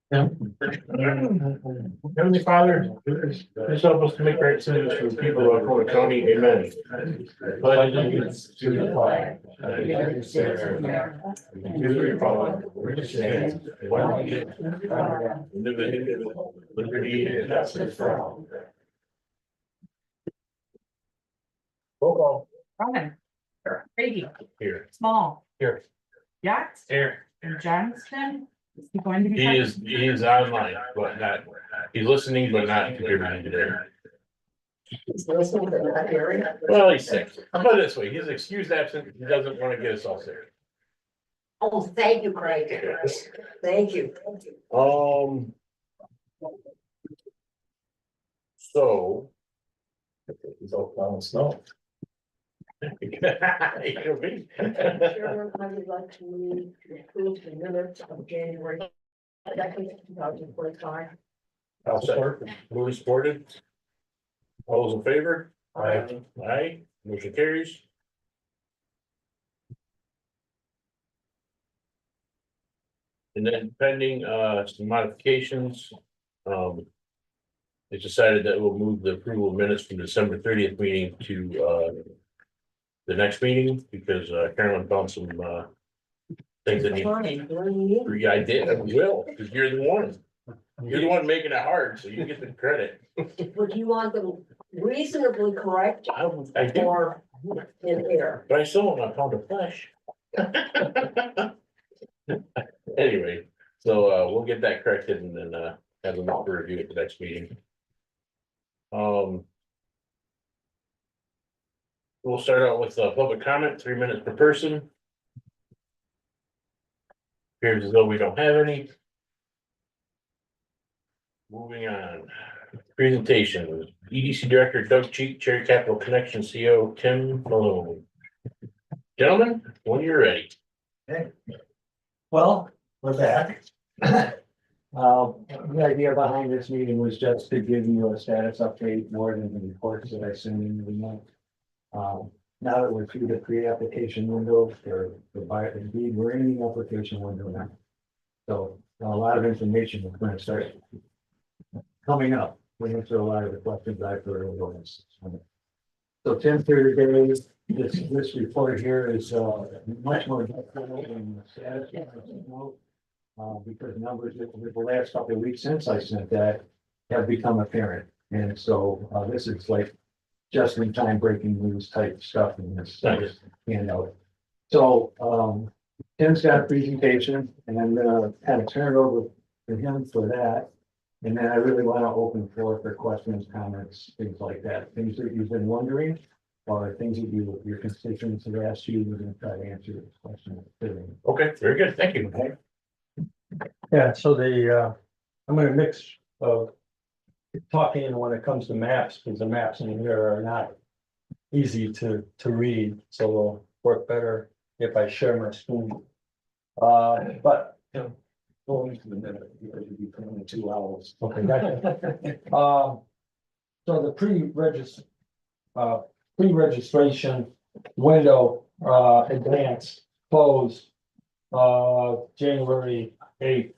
Heavenly Father, please help us to make right decisions for the people of Dakota County. Amen. Pledge allegiance to the flag of the United States of America, and to the republic which stands one nation, indivisible, with liberty and justice for all. Roll call. Ryan. Brady. Here. Small. Here. Yax. Here. And Johnston. Is he going to be? He is online, but not, he's listening, but not contributing today. He's listening but not hearing. Well, he's sick. I'll put it this way, he's excused absent, he doesn't want to get us all sick. Oh, thank you, Craig. Thank you. So. He's all plowing snow. It could be. Chairman, I would like to move to approve the minutes of January 2nd, 2025. I'll support. Moving supported. All those in favor? Aye. Aye, motion carries. And then pending some modifications, it's decided that we'll move the approval of minutes from December 30th meeting to the next meeting, because Carolyn found some things that need. Yeah, I did, I will, because you're the one. You're the one making it hard, so you get the credit. Would you want them reasonably correct I do, or in error? but I still want my pound of flesh. Anyway, so we'll get that corrected and then have them all for review at the next meeting. We'll start out with public comment, 3 minutes per person. Appears as though we don't have any. Moving on, presentation, EDC Director Doug Cheek, Cherry Capital Connection CO Tim Malone. Gentlemen, when you're ready. Well, we're back. The idea behind this meeting was just to give you a status update more than the reports that I send in every month. Now that we're through the pre-application window for the buyer, indeed, we're in the application window now. So a lot of information is going to start coming up. We answer a lot of the questions I've heard over this. So Tim, here today, this report here is much more helpful than the status. Because numbers over the last couple of weeks since I sent that have become apparent. And so this is like just in time breaking news type stuff in this handout. So Tim's got a presentation and I'm gonna kind of turn it over to him for that. And then I really want to open the floor for questions, comments, things like that, things that you've been wondering, or things that your constituents have asked you. We're gonna try to answer this question. Okay, very good, thank you. Okay. Yeah, so I'm gonna mix of talking when it comes to maps, because the maps in here are not easy to read, so it'll work better if I share my screen. But going into the minute, because you'll be putting in 2 hours. Okay, gotcha. So the pre-registration window advance closed January 8th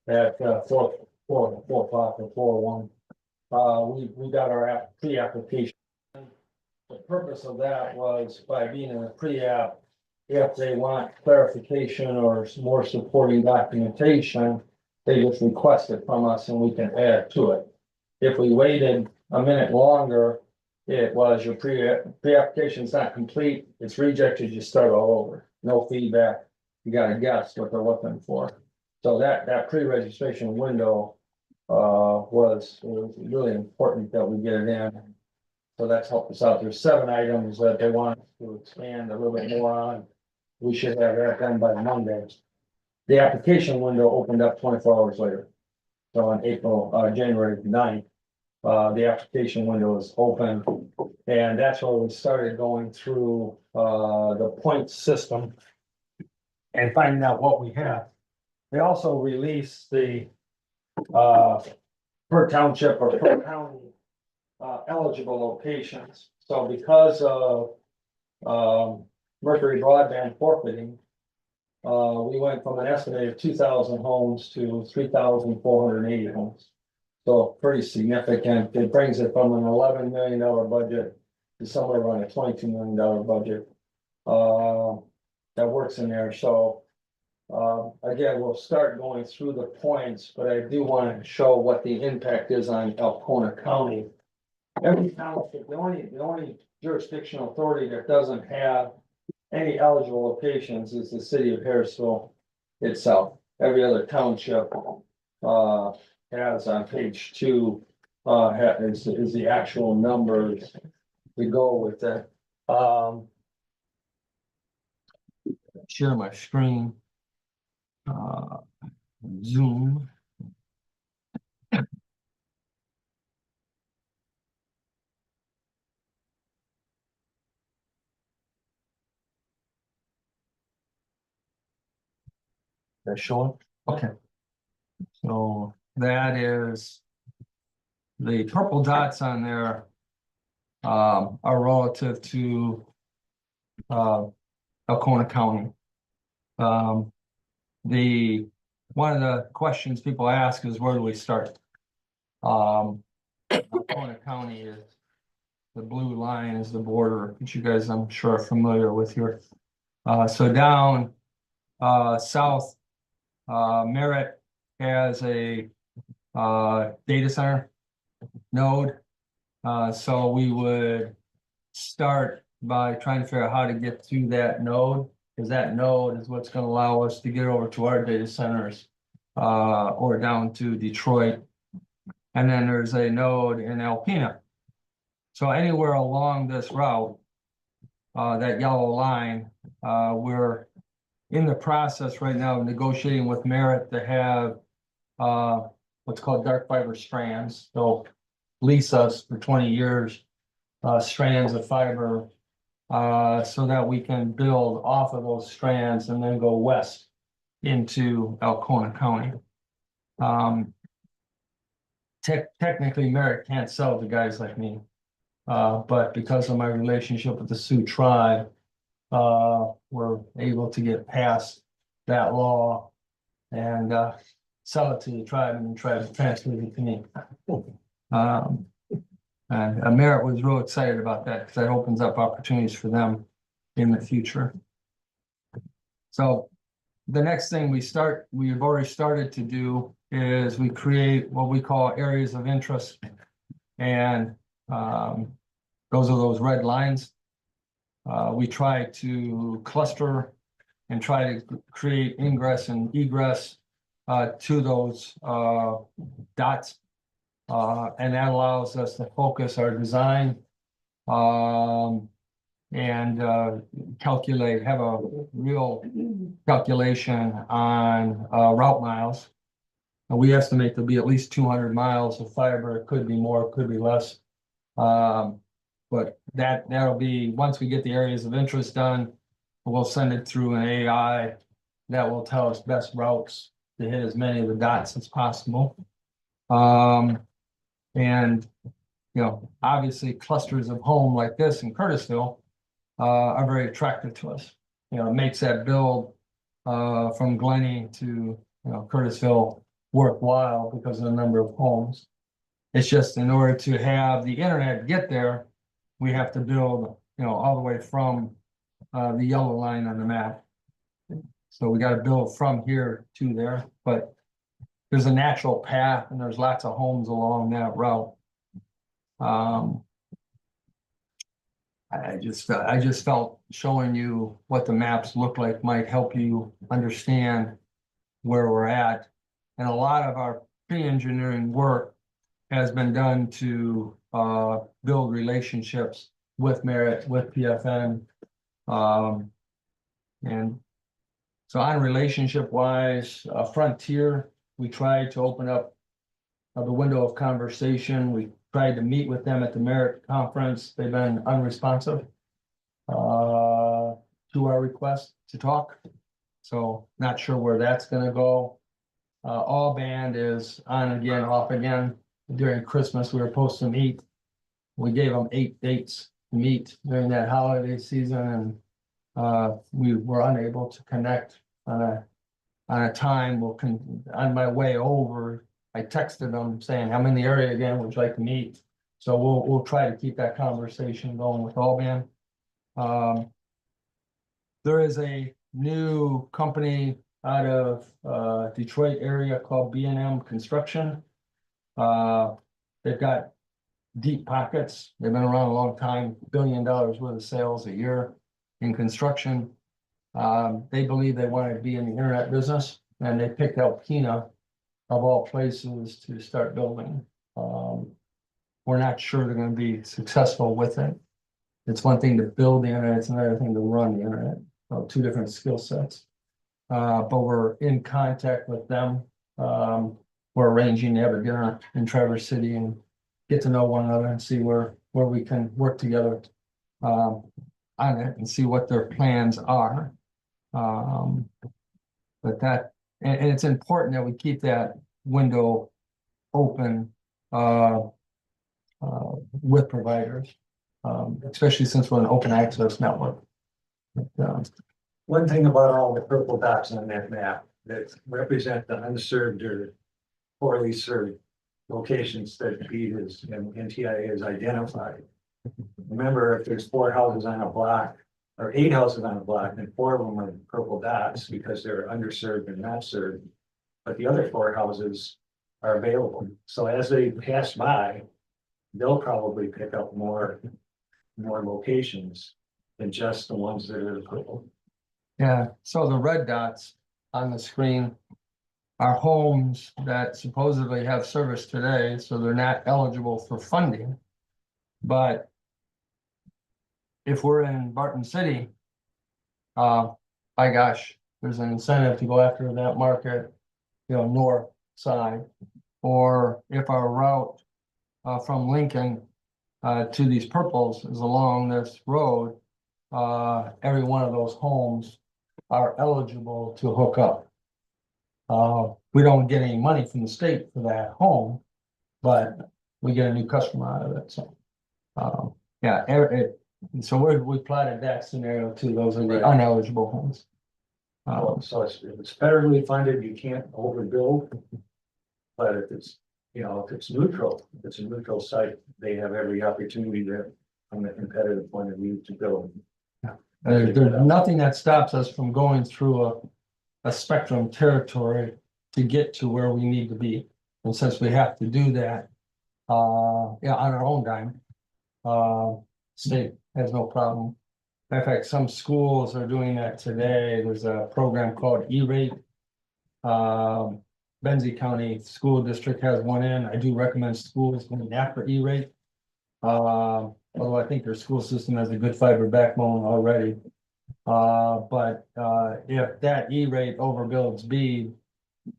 at 4 o'clock or 4:01. We got our pre-application. The purpose of that was by being in a pre-app, if they want clarification or more supporting documentation, they just request it from us and we can add to it. If we waited a minute longer, it was your pre-application is not complete, it's rejected, you start all over, no feedback. You gotta guess what they're looking for. So that pre-registration window was really important that we get it in. So that's helped us out. There's 7 items that they want to expand a little bit more on. We should have that done by Monday. The application window opened up 24 hours later. So on January 9th, the application window is open. And that's where we started going through the point system and finding out what we have. They also released the per township or per county eligible locations. So because of Mercury broadband forfeiting we went from an estimated 2,000 homes to 3,480 homes. So pretty significant. It brings it from an $11 million budget to somewhere around a $22 million budget. That works in there, so. Again, we'll start going through the points, but I do want to show what the impact is on Alcona County. Every township, the only jurisdictional authority that doesn't have any eligible locations is the city of Harrisville itself. Every other township has on page 2 is the actual numbers to go with that. Share my screen. Zoom. That showing? Okay. So that is the purple dots on there are relative to Alcona County. One of the questions people ask is where do we start? Alcona County is the blue line is the border, which you guys I'm sure are familiar with here. So down south, Merritt has a data center node. So we would start by trying to figure out how to get to that node, because that node is what's going to allow us to get over to our data centers or down to Detroit. And then there's a node in Alpena. So anywhere along this route, that yellow line, we're in the process right now of negotiating with Merritt to have what's called dark fiber strands. They'll lease us for 20 years, strands of fiber, so that we can build off of those strands and then go west into Alcona County. Technically, Merritt can't sell to guys like me, but because of my relationship with the Sioux tribe, we're able to get past that law and sell it to the tribe, and the tribe transfers it to me. And Merritt was real excited about that because that opens up opportunities for them in the future. So the next thing we've already started to do is we create what we call areas of interest. And those are those red lines. We try to cluster and try to create ingress and egress to those dots. And that allows us to focus our design and have a real calculation on route miles. And we estimate there'll be at least 200 miles of fiber. It could be more, it could be less. But that'll be, once we get the areas of interest done, we'll send it through an AI that will tell us best routes to hit as many of the dots as possible. And, you know, obviously clusters of home like this in Curtisville are very attractive to us. You know, it makes that build from Glenny to, Curtisville worthwhile because of the number of homes. It's just in order to have the internet get there, we have to build, all the way from the yellow line on the map. So we got to build from here to there, but there's a natural path and there's lots of homes along that route. I just felt showing you what the maps look like might help you understand where we're at. And a lot of our pre-engineering work has been done to build relationships with Merritt, with PFN. And so on relationship wise, Frontier, we tried to open up the window of conversation. We tried to meet with them at the Merritt conference. They've been unresponsive to our request to talk. So not sure where that's going to go. All-Band is on again, off again. During Christmas, we were supposed to meet. We gave them 8 dates to meet during that holiday season, and we were unable to connect on a time, on my way over, I texted them saying, I'm in the area again, would you like to meet? So we'll try to keep that conversation going with Allban. There is a new company out of Detroit area called B&M Construction. They've got deep pockets. They've been around a long time, $1 billion worth of sales a year in construction. They believe they want to be in the internet business, and they picked Alpena of all places to start building. We're not sure they're going to be successful with it. It's one thing to build the internet, it's another thing to run the internet. Two different skill sets. But we're in contact with them. We're arranging to have a dinner in Traverse City and get to know one another and see where we can work together on it and see what their plans are. But that, and it's important that we keep that window open with providers, especially since we're an open access network. But, One thing about all the purple dots on that map that represent the unserved or poorly served locations that BEAD is and NTIA has identified. Remember, if there's 4 houses on a block or 8 houses on a block, and 4 of them are purple dots because they're underserved and not served. But the other 4 houses are available. So as they pass by, they'll probably pick up more locations than just the ones that are purple. yeah, so the red dots on the screen are homes that supposedly have service today, so they're not eligible for funding. But if we're in Barton City, my gosh, there's an incentive to go after that market, north side. Or if our route from Lincoln to these purples is along this road, every one of those homes are eligible to hook up. We don't get any money from the state for that home, but we get a new customer out of it, so. Yeah, so we plotted that scenario too, those are the uneligible homes. So if it's federally funded, you can't overbuild. But if it's, if it's neutral, if it's a neutral site, they have every opportunity to, from a competitive point of view, to build. There's nothing that stops us from going through a spectrum territory to get to where we need to be. And since we have to do that, on our own dime, state has no problem. In fact, some schools are doing that today. There's a program called E-rate. Benzie County School District has one in. I do recommend schools going after E-rate. Although I think their school system has a good fiber backbone already. But if that E-rate overbuilds BEAD,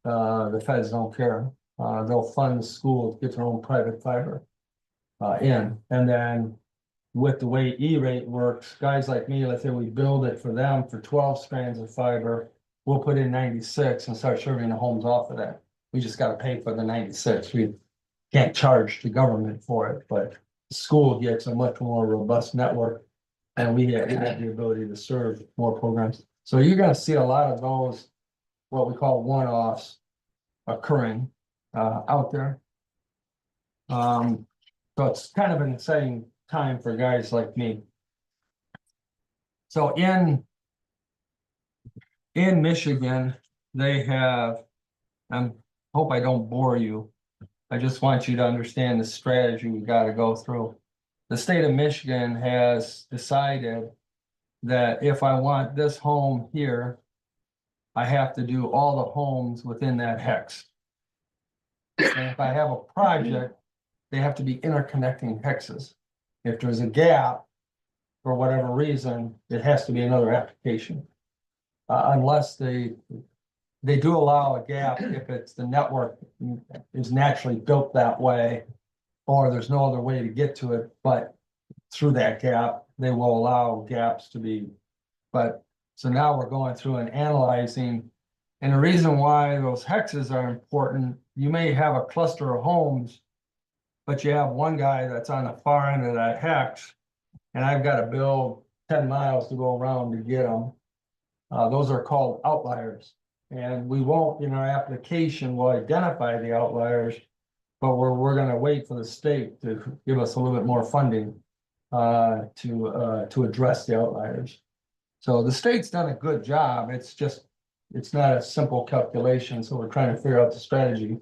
the feds don't care. They'll fund the school to get their own private fiber in. And then with the way E-rate works, guys like me, let's say we build it for them for 12 strands of fiber, we'll put in 96 and start serving the homes off of that. We just got to pay for the 96. We can't charge the government for it, but the school gets a much more robust network, and we have the ability to serve more programs. So you're going to see a lot of those, what we call one-offs, occurring out there. So it's kind of an exciting time for guys like me. So in Michigan, they have, I hope I don't bore you. I just want you to understand the strategy we got to go through. The state of Michigan has decided that if I want this home here, I have to do all the homes within that hex. And if I have a project, they have to be interconnecting hexes. If there's a gap, for whatever reason, it has to be another application. Unless they do allow a gap if it's the network is naturally built that way, or there's no other way to get to it, but through that gap, they will allow gaps to be. But so now we're going through and analyzing, and the reason why those hexes are important, you may have a cluster of homes, but you have one guy that's on the far end of that hex, and I've got to build 10 miles to go around to get them. Those are called outliers. And we won't, in our application, will identify the outliers. But we're gonna wait for the state to give us a little bit more funding to address the outliers. So the state's done a good job. It's just, it's not a simple calculation, so we're trying to figure out the strategy.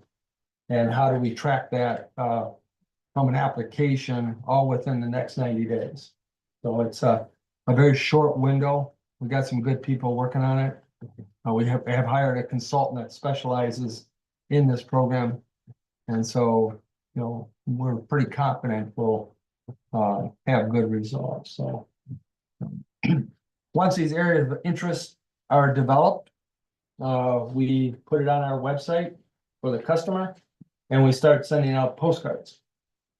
And how do we track that from an application all within the next 90 days? So it's a very short window. We got some good people working on it. We have hired a consultant that specializes in this program. And so, you know, we're pretty confident we'll have good results. So once these areas of interest are developed, we put it on our website for the customer, and we start sending out postcards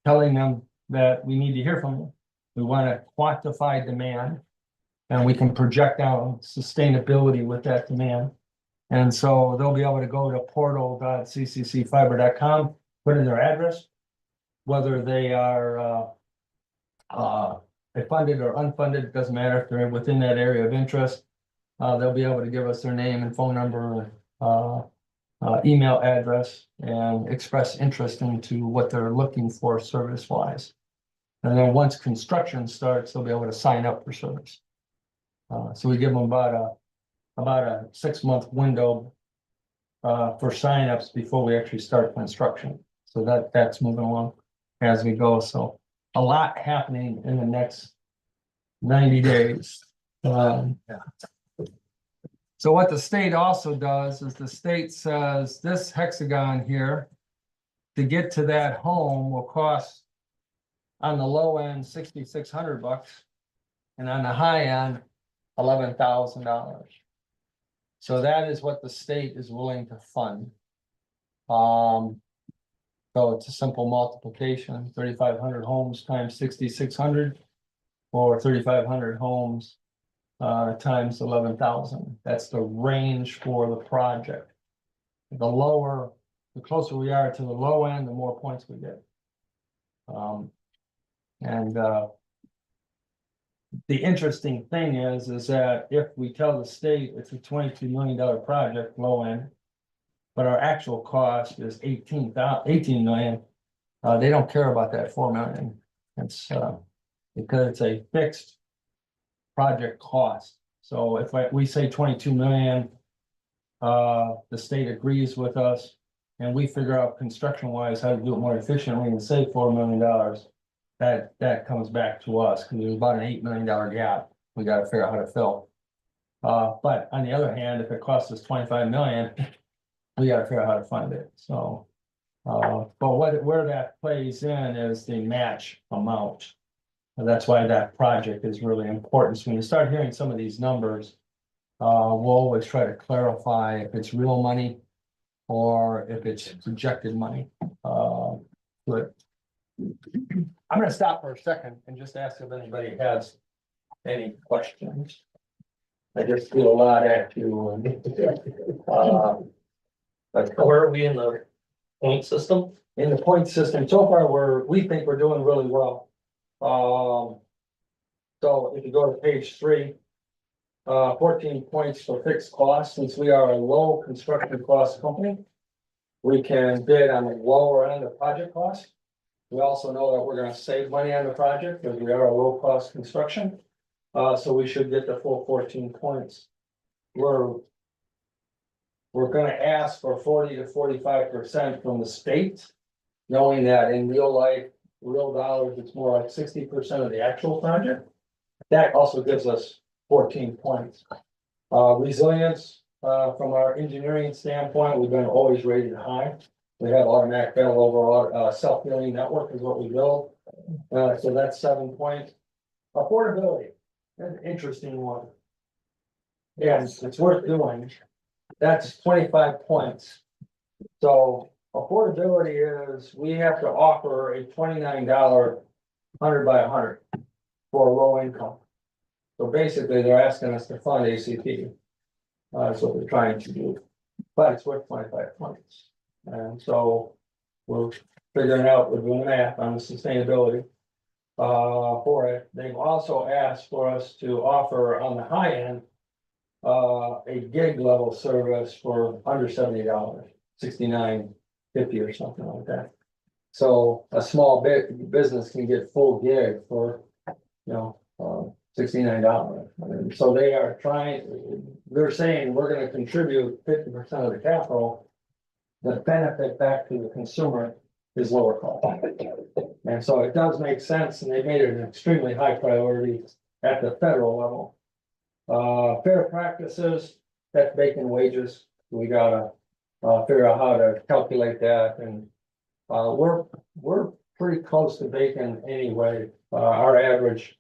telling them that we need to hear from you. We want to quantify demand, and we can project out sustainability with that demand. And so they'll be able to go to portal.cccfiber.com, put in their address, whether they are funded or unfunded, doesn't matter if they're within that area of interest. They'll be able to give us their name and phone number, email address, and express interest into what they're looking for service-wise. And then once construction starts, they'll be able to sign up for service. So we give them about a 6-month window for signups before we actually start construction. So that's moving along as we go. So a lot happening in the next 90 days. So what the state also does is the state says this hexagon here to get to that home will cost on the low end $6,600, and on the high end $11,000. So that is what the state is willing to fund. So it's a simple multiplication, 3,500 homes times 6,600, or 3,500 homes times 11,000. That's the range for the project. The closer we are to the low end, the more points we get. The interesting thing is that if we tell the state it's a $22 million project, low end, but our actual cost is 18 million, they don't care about that 4 million. It's because it's a fixed project cost. So if we say 22 million, the state agrees with us, and we figure out construction wise how to do it more efficiently and save $4 million. That comes back to us because there's about an $8 million gap we got to figure out how to fill. But on the other hand, if it costs us 25 million, we got to figure out how to fund it. So, but where that plays in is the match amount. And that's why that project is really important. So when you start hearing some of these numbers, we'll always try to clarify if it's real money or if it's projected money. But I'm going to stop for a second and just ask if anybody has any questions. I just threw a lot at you. But Where are we in the point system? in the point system, so far, we think we're doing really well. So if you go to page 3, 14 points for fixed costs, since we are a low construction cost company, we can bid on the lower end of project cost. We also know that we're gonna save money on the project because we are a low cost construction. So we should get the full 14 points. We're gonna ask for 40 to 45% from the state, knowing that in real life, real dollars, it's more like 60% of the actual project. That also gives us 14 points. Resilience, from our engineering standpoint, we've been always rated high. We have automatic failover, self-healing network is what we build. So that's 7 points. Affordability, that's an interesting one. Yes, it's worth doing. That's 25 points. So affordability is, we have to offer a $29 100 by 100 for a low income. So basically, they're asking us to fund ACP. That's what they're trying to do, but it's worth 25 points. And so we're figuring out, we're doing the math on the sustainability for it. They've also asked for us to offer on the high end a gig level service for under $70, $69.50 or something like that. So a small business can get full gig for, $69. And so they are they're saying we're gonna contribute 50% of the capital. The benefit back to the consumer is lower cost. And so it does make sense, and they made it an extremely high priority at the federal level. Fair practices, that's bacon wages, we gotta figure out how to calculate that, and we're pretty close to bacon anyway. Our average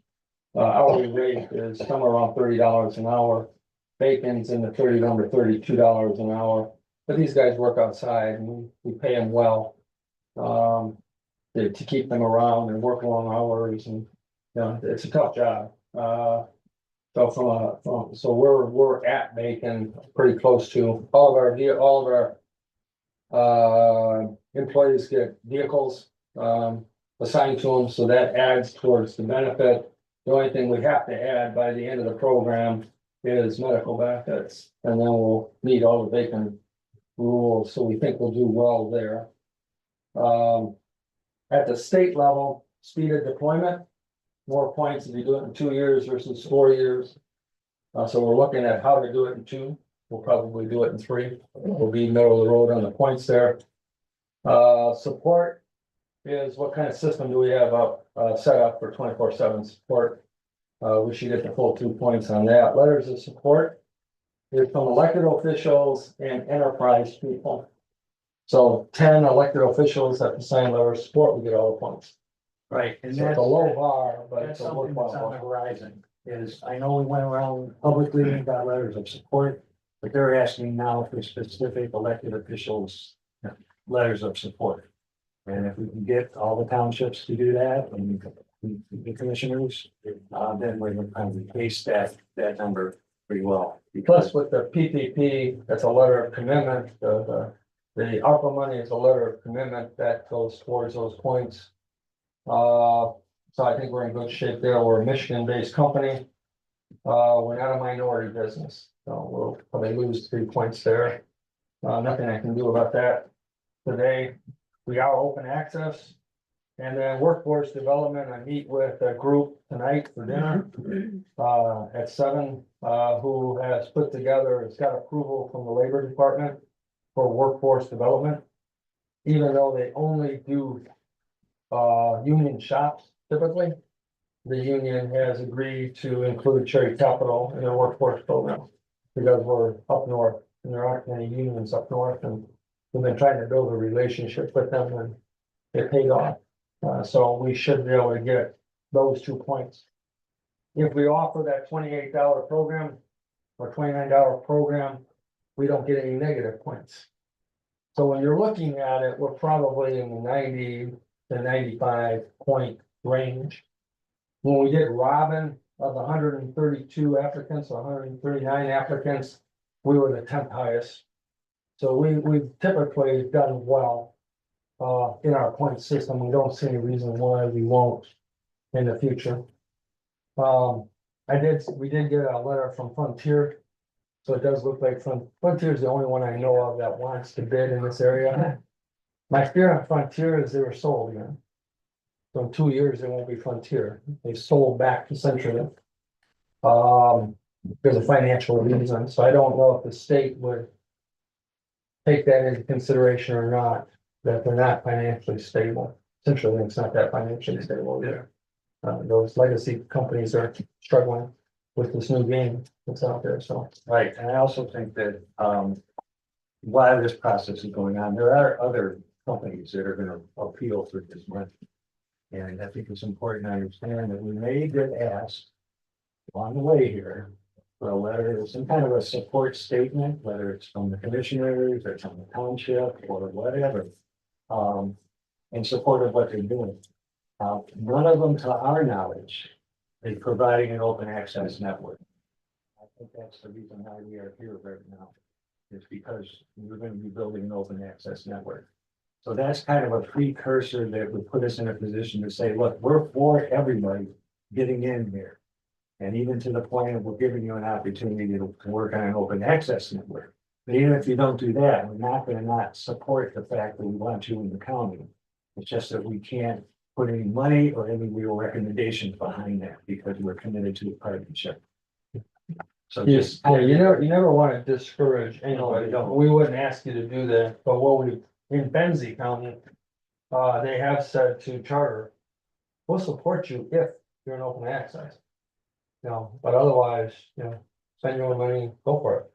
hourly rate is somewhere around $30 an hour. Bacon's in the $31 to $32 an hour, but these guys work outside and we pay them well. To keep them around and work long hours, and it's a tough job. So we're at bacon pretty close to all of our employees get vehicles assigned to them, so that adds towards the benefit. The only thing we have to add by the end of the program is medical benefits, and then we'll meet all the bacon rules, so we think we'll do well there. At the state level, speed of deployment, more points if you do it in 2 years versus 4 years. So we're looking at how to do it in 2. We'll probably do it in 3. We'll be middle of the road on the points there. Support is what kind of system do we have set up for 24/7 support? We should get the full 2 points on that. Letters of support is from elected officials and enterprise people. So 10 elected officials have to sign letter of support, we get all the points. Right, and So it's that's, a low bar, but that's it's a something that's on the worthwhile. horizon, is I know we went around publicly and got letters of support, but they're asking now for specific elected officials, letters of support. And if we can get all the townships to do that, and the commissioners, then we're gonna kind of base that number pretty well. Plus with the PPP, that's a letter of commitment, the ARPA money is a letter of commitment that goes towards those points. So I think we're in good shape there. We're a Michigan-based company. We're not a minority business, so we'll probably lose 3 points there. Nothing I can do about that today. We are open access. And then workforce development, I meet with a group tonight for dinner at 7, who has put together, it's got approval from the Labor Department for workforce development. Even though they only do union shops typically, the union has agreed to include Cherry Capital in their workforce program. Because we're up north and there aren't many unions up north, and we've been trying to build a relationship with them, and it paid off. So we should be able to get those 2 points. If we offer that $28 program or $29 program, we don't get any negative points. So when you're looking at it, we're probably in the 90 to 95 point range. When we did Robin, of 132 applicants, 139 applicants, we were the 10th highest. So we've typically done well in our point system. We don't see any reason why we won't in the future. We did get a letter from Frontier. So it does look like Frontier is the only one I know of that wants to bid in this area. My fear on Frontier is they were sold again. So in 2 years, they won't be Frontier. They sold back to CenturyLink. Because of financial reasons. So I don't know if the state would take that into consideration or not, that they're not financially stable. CenturyLink's not that financially stable either. Those legacy companies are struggling with this new game that's out there, so. Right, and I also think that, while this process is going on, there are other companies that are gonna appeal for this money. And I think it's important to understand that we may get asked on the way here for a letter, some kind of a support statement, whether it's from the commissioners or from the township or whatever, in support of what they're doing. None of them, to our knowledge, is providing an open access network. I think that's the reason why we are here right now, is because we're going to be building an open access network. So that's kind of a precursor that would put us in a position to say, look, we're for everybody getting in here. And even to the point of we're giving you an opportunity to work on an open access network. But even if you don't do that, we're not gonna not support the fact that we want you in the county. It's just that we can't put any money or any real recommendations behind that because we're committed to the partnership. So Yes, just. yeah, you never want to discourage anybody, you don't. we wouldn't ask you to do that, but what we, in Benzie County. They have said to charter. We'll support you if you're an open access. You know, but otherwise, you know, spend your own money, go for it.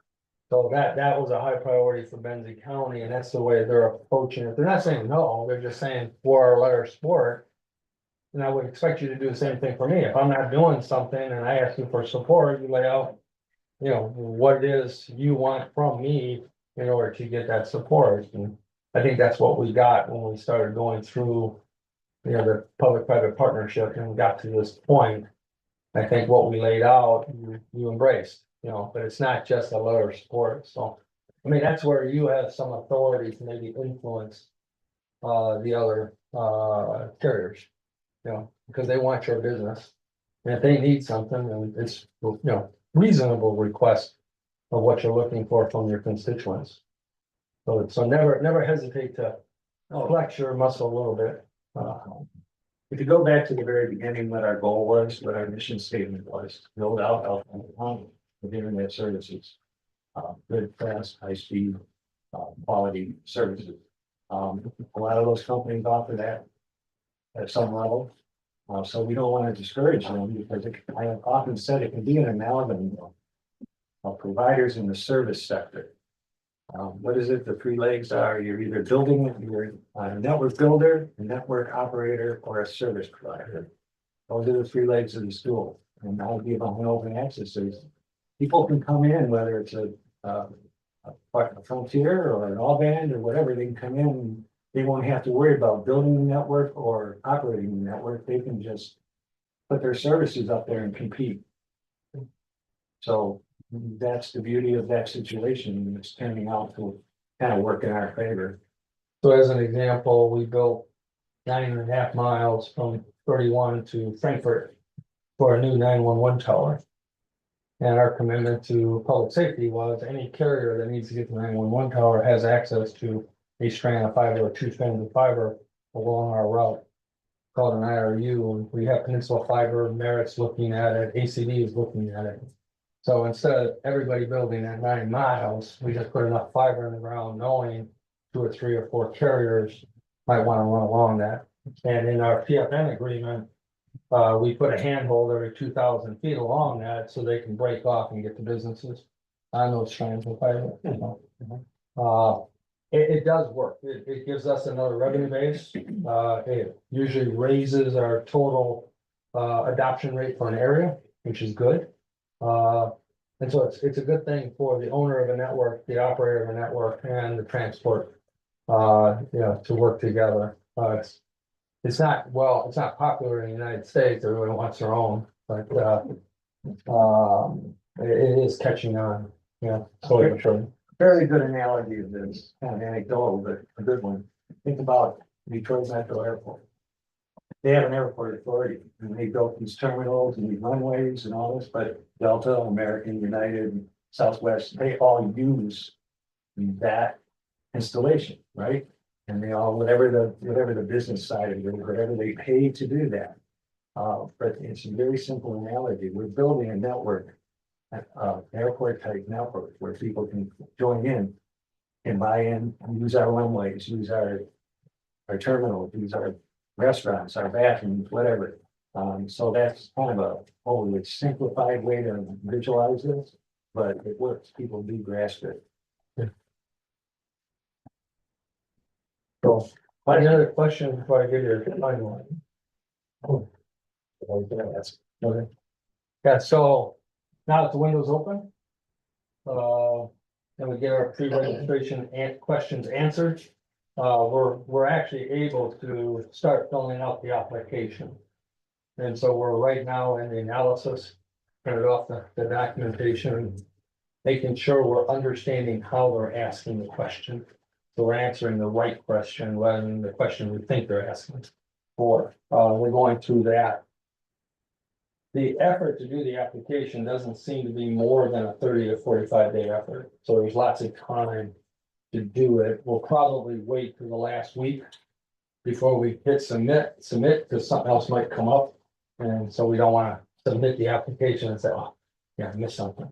So that was a high priority for Benzie County, and that's the way they're approaching it, they're not saying no, they're just saying for our letter support. And I would expect you to do the same thing for me, if I'm not doing something and I ask you for support, you lay out. You know, what it is you want from me in order to get that support, and I think that's what we got when we started going through. You know, the public-private partnership and we got to this point. I think what we laid out, you embraced, you know, but it's not just a letter of support, so. I mean, that's where you have some authority to maybe influence. The other, carriers. You know, because they want your business. And if they need something, and it's, you know, reasonable request. Of what you're looking for from your constituents. So never hesitate to flex your muscle a little bit. If you go back to the very beginning, what our goal was, what our mission statement was, build out Alpena County with internet services. Good, fast, high speed, quality services. A lot of those companies offer that. At some level. So we don't want to discourage them because I have often said it can be an amalgam. Of providers in the service sector. What is it? The three legs are you're either building, you're a network builder, a network operator, or a service provider. Those are the three legs of the stool. And I'll give them an open access. People can come in, whether it's a Frontier or an All-Band or whatever, they can come in. And they won't have to worry about building the network or operating the network. They can just put their services up there and compete. So that's the beauty of that situation, and it's turning out to kind of work in our favor. So as an example, we built 9.5 miles from 31 to Frankfurt. For a new 911 tower. And our commitment to public safety was any carrier that needs to get to the 911 tower has access to a strand of fiber or 2 strands of fiber along our route. Called an IRU, and we have Peninsula Fiber, Merit's looking at it, ACD is looking at it. So instead of everybody building at 9 miles, we just put enough fiber in the ground, knowing 2 or 3 or 4 carriers might want to run along that. And in our PFN agreement, we put a handhold every 2,000 feet along that so they can break off and get to businesses on those strands of fiber. You know. It does work. It gives us another revenue base. It usually raises our total adoption rate for an area, which is good. And so it's a good thing for the owner of a network, the operator of a network, and the transport, you know, to work together. It's not popular in the United States. Everyone wants their own, but it is catching on. Yeah, so I'm sure. Very good analogy of this, kind of anecdotal, but a good one. Think about Detroit Metro Airport. They have an airport authority, and they built these terminals and these runways and all this, but Delta, American, United, Southwest, they all use that installation, right? And they all, whatever the business side of it, whatever they pay to do that. But it's a very simple analogy. We're building a network, airport type network where people can join in and buy in, use our runways, use our terminals, use our restaurants, our bathrooms, whatever. So that's kind of a overly simplified way to visualize this, but it works. People do grasp it. So, any other question before I give you a final one? Okay. Yeah, so now that the window's open. And we get our pre-registration and questions answered. We're actually able to start filling out the application. And so we're right now in the analysis, printed off the documentation, making sure we're understanding how they're asking the question. So we're answering the right question rather than the question we think they're asking for. We're going through that. The effort to do the application doesn't seem to be more than a 30 to 45 day effort, so there's lots of time to do it. We'll probably wait till the last week before we hit submit, because something else might come up. And so we don't wanna submit the application and say, oh, yeah, I missed something.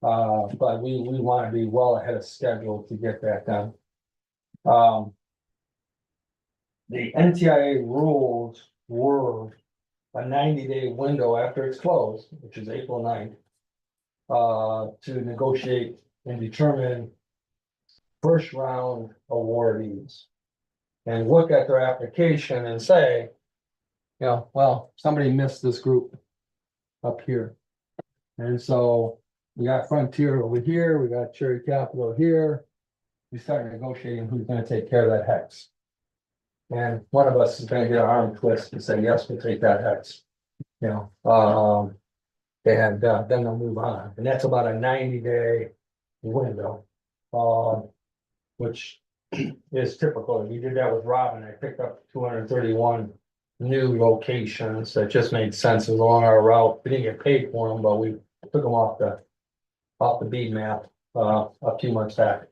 But we wanna be well ahead of schedule to get that done. The NTIA rules were a 90-day window after it's closed, which is April 9th. To negotiate and determine first round awardees. And look at their application and say, you know, well, somebody missed this group up here. And so we got Frontier over here, we got Cherry Capital here. We start negotiating who's gonna take care of that hex. And one of us is gonna get our arm twisted and say, yes, we'll take that hex. You know, and then they'll move on, and that's about a 90-day window. Which is typical. We did that with Robin. I picked up 231 new locations that just made sense along our route. We didn't get paid for them, but we took them off the bead map a few months back.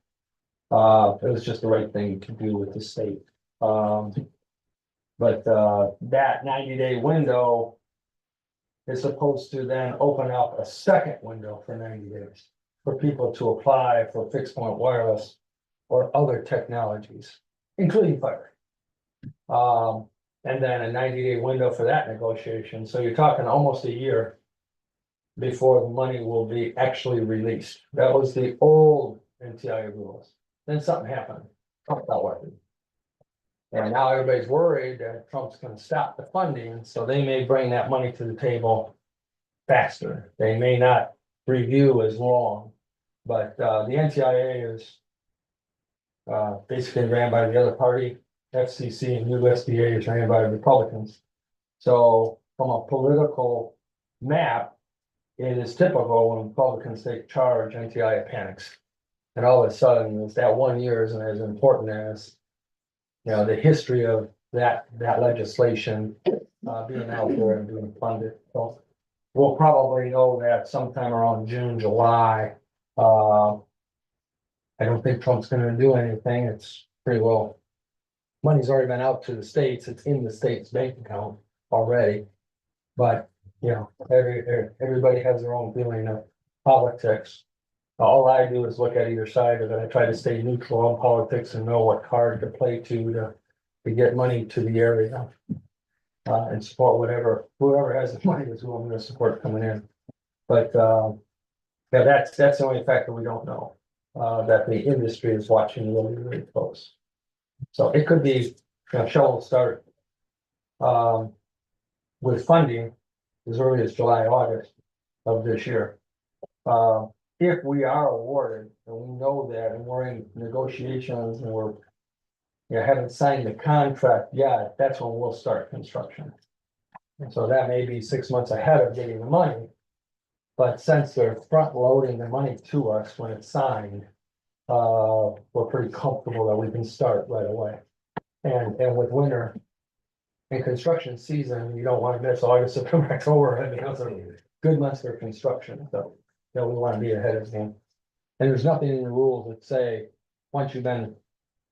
It was just the right thing to do with the state. But that 90-day window is supposed to then open up a second window for 90 days for people to apply for fixed point wireless or other technologies, including fiber. And then a 90-day window for that negotiation. So you're talking almost a year before the money will be actually released. That was the old NTIA rules. Then something happened. Trump got working. And now everybody's worried that Trump's gonna stop the funding, so they may bring that money to the table faster. They may not review as long, but the NTIA is basically ran by the other party. FCC and USDA is ran by Republicans. So from a political map, it is typical when Republicans take charge, NTIA panics. And all of a sudden, it's that 1 year isn't as important as, you know, the history of that legislation being out there and being funded. So we'll probably know that sometime around June, July. I don't think Trump's gonna do anything. It's pretty well. Money's already been out to the states. It's in the state's bank account already. But, you know, everybody has their own feeling of politics. All I do is look at either side of it. I try to stay neutral on politics and know what card to play to get money to the area. And support whoever has the money is who I'm gonna support coming in. But, yeah, that's the only factor we don't know, that the industry is watching really, really close. So it could be, you know, shovel start, with funding as early as July, August of this year. If we are awarded, and we know that, and we're in negotiations, and we're, you know, haven't signed the contract yet, that's when we'll start construction. And so that may be 6 months ahead of getting the money. But since they're front loading the money to us when it's signed, we're pretty comfortable that we can start right away. And with winter and construction season, you don't want to miss August, September, October. I mean, those are good months for construction, so, you know, we want to be ahead of the game. And there's nothing in the rules that say, once you've been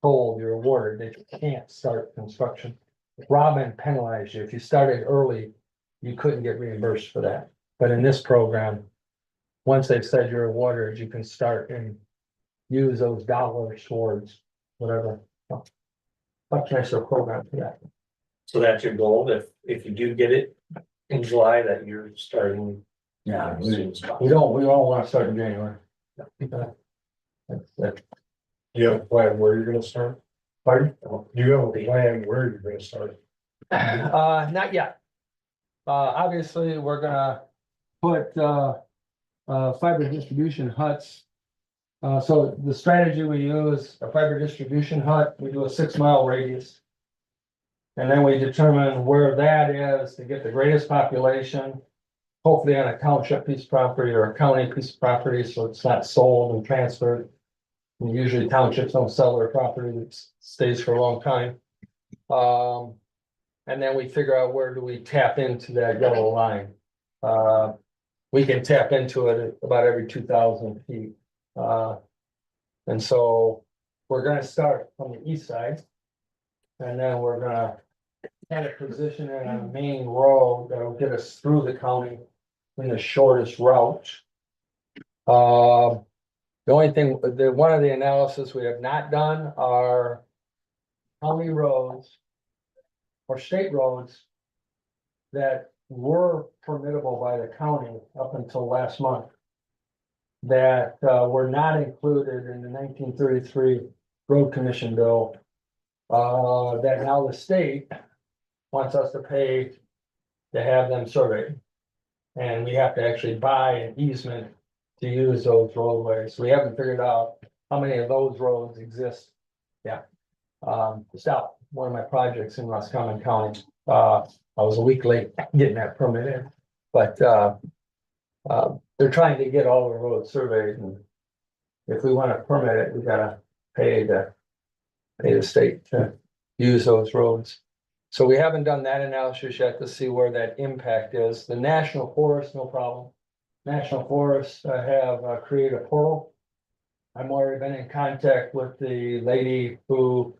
told you're awarded, that you can't start construction. Robin penalized you. If you started early, you couldn't get reimbursed for that. But in this program, once they've said you're awarded, you can start and use those dollars towards whatever. Much nicer program for that. So that's your goal, if you do get it in July, that you're starting. Yeah, as soon as possible. we don't want to start in January. That's You have a plan where you're gonna start? pardon? You have a plan where you're gonna start? Not yet. Obviously, we're gonna put fiber distribution huts. So the strategy we use, a fiber distribution hut, we do a 6-mile radius. And then we determine where that is to get the greatest population. Hopefully on a township piece of property or a county piece of property, so it's not sold and transferred. And usually townships don't sell their property, it stays for a long time. And then we figure out where do we tap into that yellow line. We can tap into it about every 2,000 feet. And so we're gonna start from the east side. And then we're gonna kind of position it on a main road that'll get us through the county in the shortest route. The only thing, one of the analysis we have not done are county roads or state roads that were permittable by the county up until last month that were not included in the 1933 Road Commission bill. That now the state wants us to pay to have them surveyed. And we have to actually buy an easement to use those roadways. We haven't figured out how many of those roads exist. Yeah. Stop, one of my projects in Roscommon County. I was a week late getting that permitted, but they're trying to get all the roads surveyed, and if we want to permit it, we gotta pay the state to use those roads. So we haven't done that analysis yet to see where that impact is. The National Forest, no problem. National Forests have created a portal. I'm already been in contact with the lady who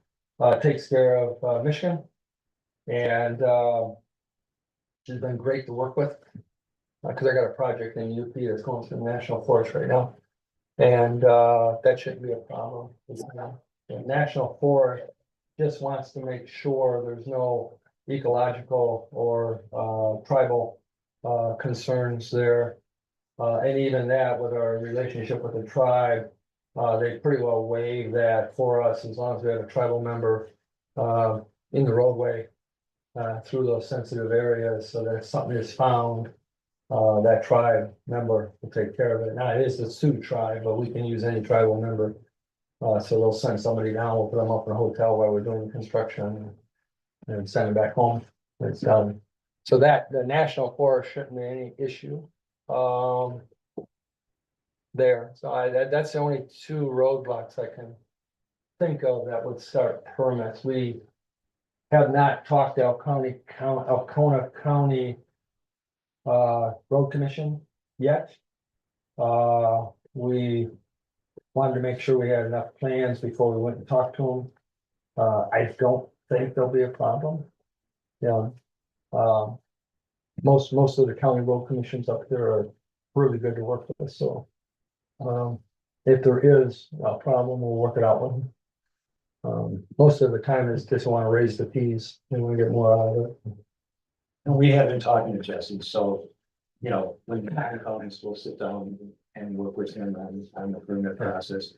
takes care of Michigan. And she's been great to work with. Because I got a project in UP that's going through the National Forest right now. And that shouldn't be a problem. The National Forest just wants to make sure there's no ecological or tribal concerns there. And even that, with our relationship with the tribe, they pretty well waive that for us as long as we have a tribal member in the roadway through those sensitive areas, so that if something is found, that tribe member will take care of it. Now, it is the Sioux tribe, but we can use any tribal member. So they'll send somebody down, we'll put them up in a hotel while we're doing construction and send them back home. It's done. So that the National Forest shouldn't be any issue. There, so that's the only two roadblocks I can think of that would start permits. We have not talked to Alcona County Road Commission yet. We wanted to make sure we had enough plans before we went and talked to them. I don't think there'll be a problem. Yeah. Most of the county road commissions up there are really good to work with, so. If there is a problem, we'll work it out with them. Most of the time is just want to raise the fees and we get more out of it. And we have been talking to Jesse, so, you know, when the counties will sit down and work with him on the permit process.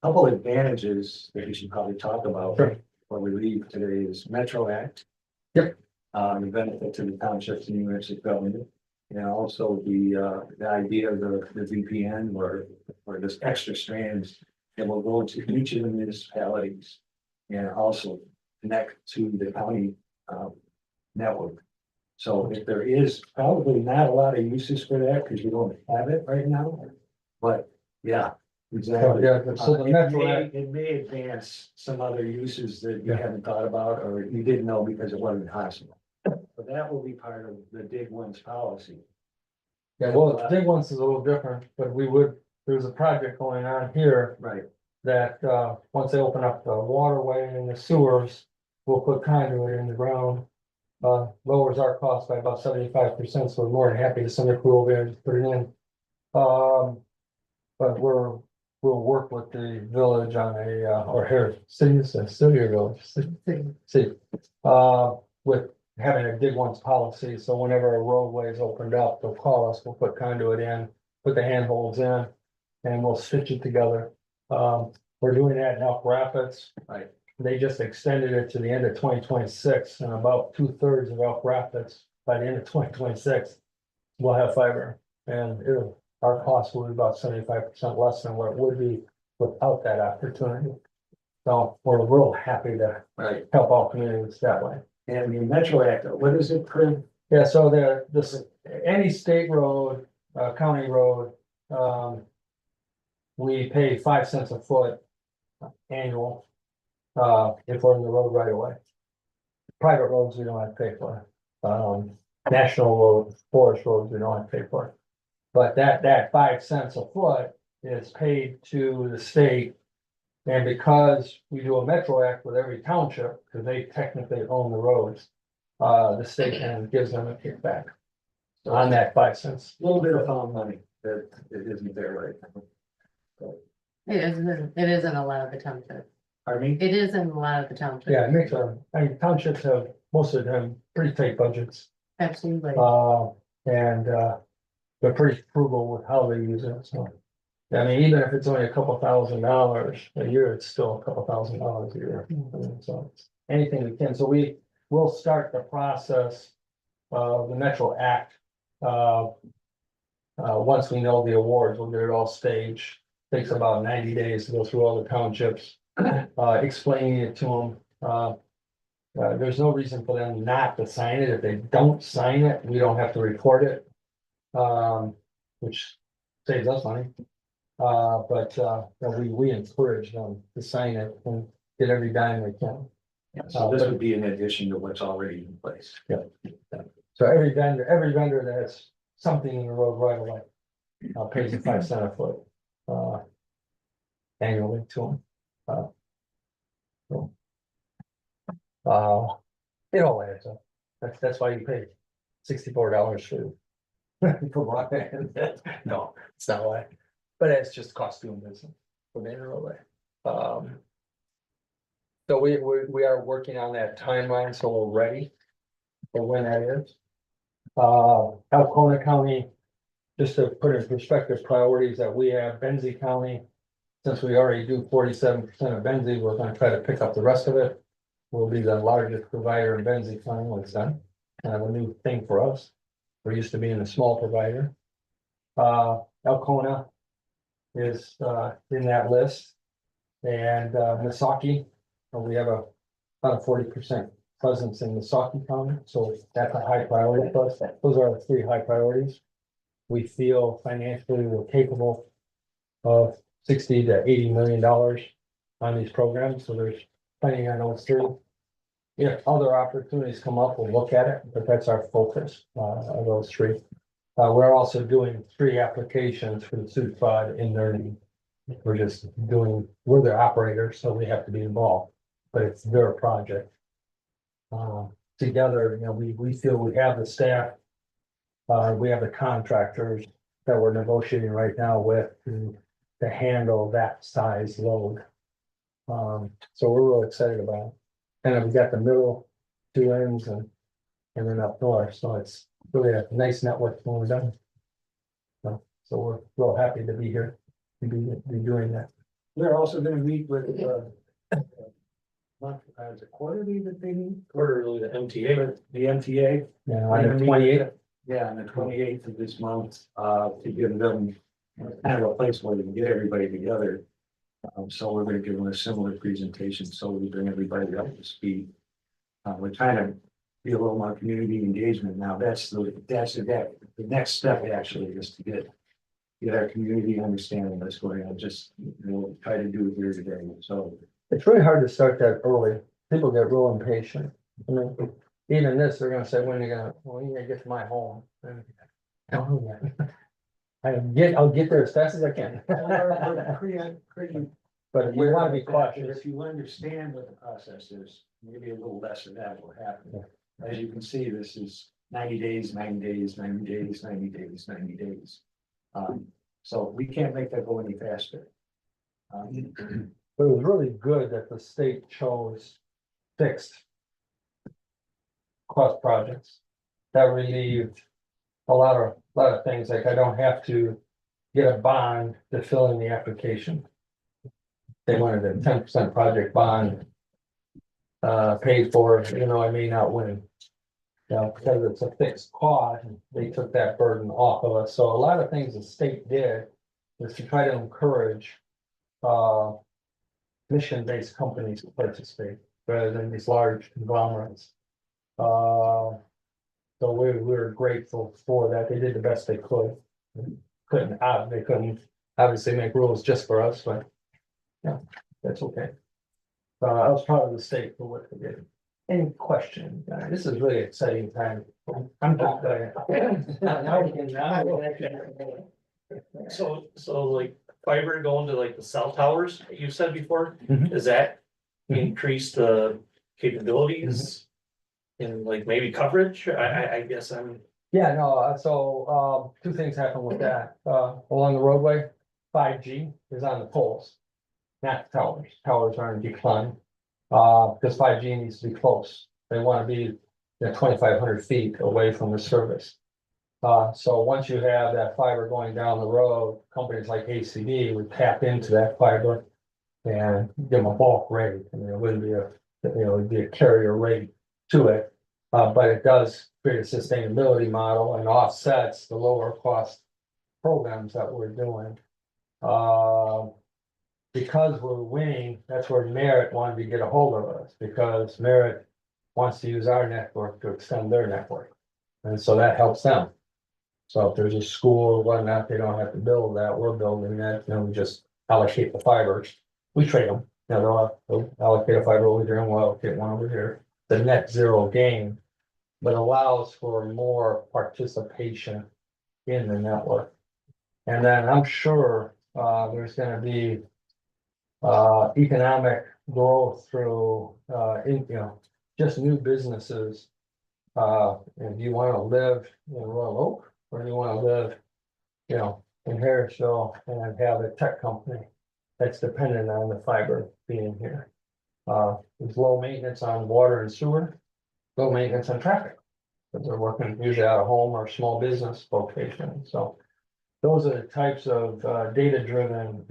Couple advantages that we should probably talk about Sure. before we leave today is Metro Act. Yep. The benefit to the townships and units of government. And also the idea of the VPN or this extra strands that will go into each of the municipalities. And also connect to the county network. So if there is probably not a lot of uses for that, because you don't have it right now, but yeah, exactly. Yeah, so the Metro Act, It may advance some other uses that you haven't thought about or you didn't know because it wasn't possible. But that will be part of the Dig Once policy. yeah, well, the big ones is a little different, but there's a project going on here Right, that, once they open up the waterway and the sewers, we'll put conduit in the ground. Lowers our cost by about 75%, so we're more than happy to send a crew over there and put it in. But we'll work with the village on or here, city or village, city, with having a Dig Once policy, so whenever a roadway is opened up, they'll call us, we'll put conduit in, put the handholds in, and we'll stitch it together. We're doing that in Elk Rapids. right. They just extended it to the end of 2026, and about 2/3 of Elk Rapids, by the end of 2026, we'll have fiber, and our cost will be about 75% less than what it would be without that opportunity. So we're real happy to Right. help all communities that way. And the Metro Act, what is it per? Yeah, so any state road, county road, we pay 5 cents a foot annual. If we're in the road right away. Private roads, we don't have to pay for. national roads, forest roads, we don't have to pay for. But that 5 cents a foot is paid to the state. And because we do a Metro Act with every township, because they technically own the roads, the state then gives them a kickback on that 5 cents. A little bit of found money that it isn't there right now. It isn't a lot of the township. Pardon me? It is in a lot of the township. Yeah, it makes I mean, townships have, most of them, pretty tight budgets. Absolutely. And they're pretty frugal with how they use it, so. I mean, even if it's only a couple $1,000 a year, it's still a couple $1,000 a year. I mean, so anything we can, so we will start the process of the Metro Act. Once we know the awards, we'll get it all staged. Takes about 90 days to go through all the townships, explaining it to them. There's no reason for them not to sign it. If they don't sign it, we don't have to report it. Which saves us money. But we encourage them to sign it and get every dime they can. So this would be in addition to what's already in place. So every vendor that has something in the road right away, pays a 5 cent a foot, annually to them. It all adds up. That's why you pay $64 for. For broadband. No, it's not why, but it's just cost doing business for the internet. So we are working on that timeline, so we're ready for when that is. Alcona County, just to put in perspective priorities that we have, Benzie County. Since we already do 47% of Benzie, we're gonna try to pick up the rest of it. We'll be the largest provider in Benzie County, what's done, kind of a new thing for us. We're used to being a small provider. Alcona is in that list. And Misaki, we have about a 40% presence in Misaki County, so that's a high priority for us. Those are the 3 high priorities. We feel financially we're capable of $60 to $80 million on these programs, so there's plenty on those 3. If other opportunities come up, we'll look at it, but that's our focus of those 3. We're also doing 3 applications for the Sioux Tribe in their name. We're the operators, so we have to be involved, but it's their project. Together, we feel we have the staff. We have the contractors that we're negotiating right now with to handle that size load. So we're really excited about it. And then we got the middle 2 ends and then up north, so it's really a nice network when we're done. So we're real happy to be here, to be doing that. We're also gonna meet with, as a quarterly that they meet, Quarterly, the MTA. the MTA. Yeah, on the 28th. Yeah, on the 28th of this month, to give them kind of a place where they can get everybody together. So we're gonna give them a similar presentation, so we bring everybody up to speed. We're trying to be a little more community engagement now. That's the next step actually is to get our community understanding what's going on, just, try to do it here today, so. It's really hard to start that early. People get real impatient. I mean, even this, they're gonna say, when are you gonna get to my home? And, I don't know yet. I'll get there as fast as I can. But we wanna be cautious. If you understand what the process is, maybe a little less of that will happen. As you can see, this is 90 days, 90 days, 90 days, 90 days, 90 days. So we can't make that go any faster. But it was really good that the state chose fixed cost projects. That relieved a lot of things, like I don't have to get a bond to fill in the application. They wanted a 10% project bond paid for, I may not win. Because it's a fixed cost, they took that burden off of us. So a lot of things the state did was to try to encourage mission-based companies to participate rather than these large conglomerates. So we're grateful for that. They did the best they could. They couldn't obviously make rules just for us, but yeah, that's okay. I was proud of the state for what they did. Any question? This is really exciting time. I'm just now we can So like fiber going to like the cell towers, you said before, Mhm. does that Mhm. increase the capabilities? And like maybe coverage, I guess I'm, Yeah, no, so, two things happen with that, along the roadway, 5G is on the poles. Not the towers, towers are in decline, because 5G needs to be close, they wanna be, 2,500 feet away from the service. So once you have that fiber going down the road, companies like ACD would tap into that fiber. And give them a bulk rate, I mean, it wouldn't be it'd be a carrier rate to it. But it does create a sustainability model and offsets the lower cost programs that we're doing. Because we're winning, that's where Merit wanted to get a hold of us, because Merit wants to use our network to extend their network. And so that helps them. So if there's a school or whatnot, they don't have to build that, we're building that, we just allocate the fibers. We trade them, they'll allocate a fiber over here and we'll allocate one over here. The net zero gain, but allows for more participation in the network. And then I'm sure, there's gonna be economic growth through, just new businesses. And do you wanna live in Royal Oak, or do you wanna live, in Harrisville and have a tech company that's dependent on the fiber being here? There's low maintenance on water and sewer, low maintenance on traffic. Because they're working usually out of home or small business location, so. Those are the types of data-driven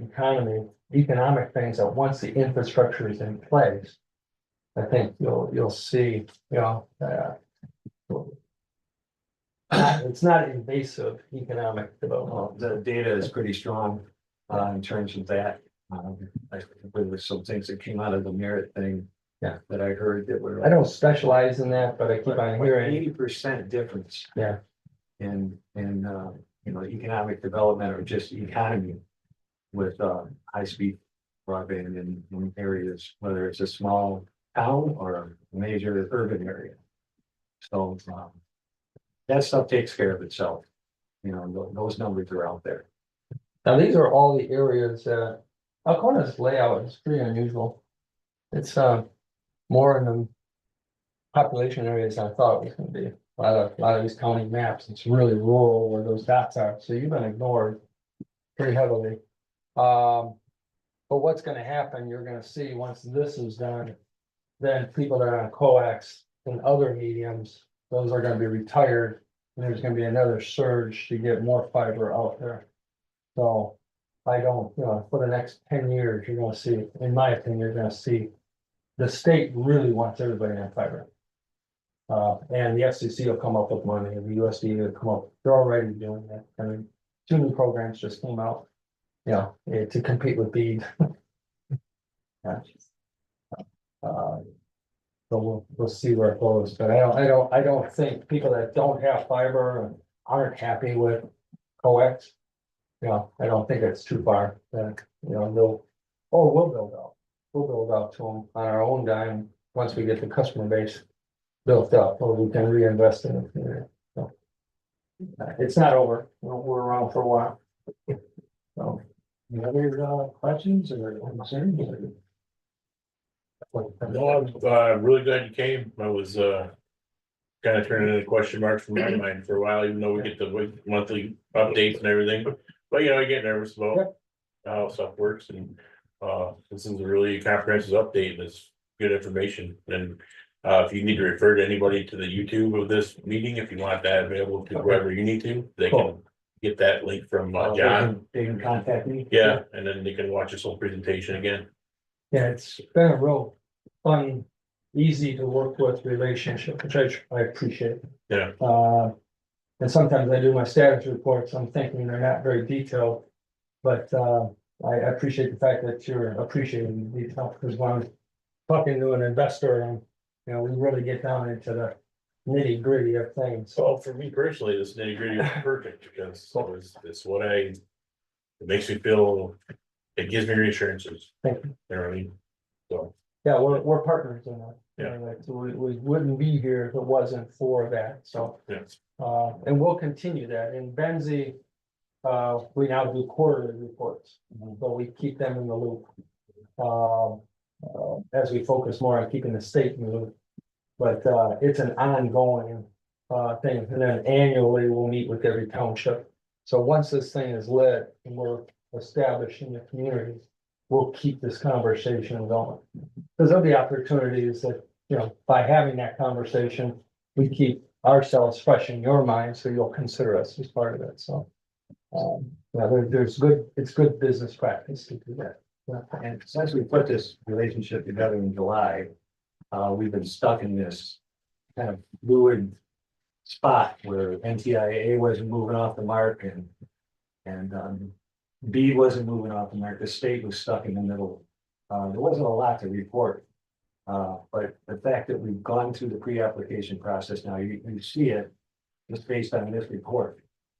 economic things that once the infrastructure is in place. I think you'll see, it's not invasive economic development. The data is pretty strong, in terms of that. I think there were some things that came out of the Merit thing. Yeah. That I heard that were. I don't specialize in that, but I keep on hearing, 80% difference. Yeah. In economic development or just economy. With high-speed broadband in areas, whether it's a small town or a major urban area. So that stuff takes care of itself. Those numbers are out there. now these are all the areas that, Alcona's layout is pretty unusual. It's more in the population areas than I thought it was gonna be. A lot of these county maps, it's really rural where those dots are, so you've been ignored pretty heavily. But what's gonna happen, you're gonna see once this is done, then people that are on coax and other mediums, those are gonna be retired. And there's gonna be another surge to get more fiber out there. So I don't, for the next 10 years, you're gonna see, in my opinion, you're gonna see. The state really wants everybody on fiber. And the FCC will come up with money, and the USDA will come up, they're already doing that, I mean, 2 new programs just came out. To compete with BEAD. Yeah. So we'll see where it goes, but I don't think people that don't have fiber and aren't happy with coax. I don't think it's too far, that, we'll build out to them on our own dime, once we get the customer base built up, or we can reinvest in it. So, it's not over, we're around for a while. So, any other questions or concerns? No, I'm really glad you came. I was kind of turning into question marks from my mind for a while, even though we get the monthly updates and everything. But I get nervous about how stuff works, and this is a really comprehensive update, and it's good information. And if you need to refer to anybody to the YouTube of this meeting, if you want that available to whoever you need to, they can get that link from John. They can contact me. Yeah, and then they can watch this whole presentation again. Yeah, it's been a real fun, easy to work with relationship, which I appreciate. Yeah. And sometimes I do my status reports, I'm thinking they're not very detailed. But I appreciate the fact that you're appreciating the detail, because when I'm talking to an investor, and we really get down into the nitty gritty of things. So for me personally, this nitty gritty is perfect, because it's what it makes me feel, it gives me reassurances. Thank you. You know what I mean? So, Yeah, we're partners in that. Yeah. So we wouldn't be here if it wasn't for that, so. Yes. And we'll continue that. In Benzie, we now do quarterly reports, but we keep them in the loop. As we focus more on keeping the state in the loop. But, it's an ongoing, thing. And then annually, we'll meet with every township. So once this thing is lit and we're established in the community, we'll keep this conversation going. Because there'll be opportunities that, you know, by having that conversation, we keep ourselves fresh in your mind, so you'll consider us as part of it, so. Yeah, it's good business practice to do that. Yeah. And since we put this relationship together in July, we've been stuck in this kind of fluid spot where NTIA wasn't moving off the mark and B wasn't moving off the mark. The state was stuck in the middle. There wasn't a lot to report. But the fact that we've gone through the pre-application process now, you see it just based on this report,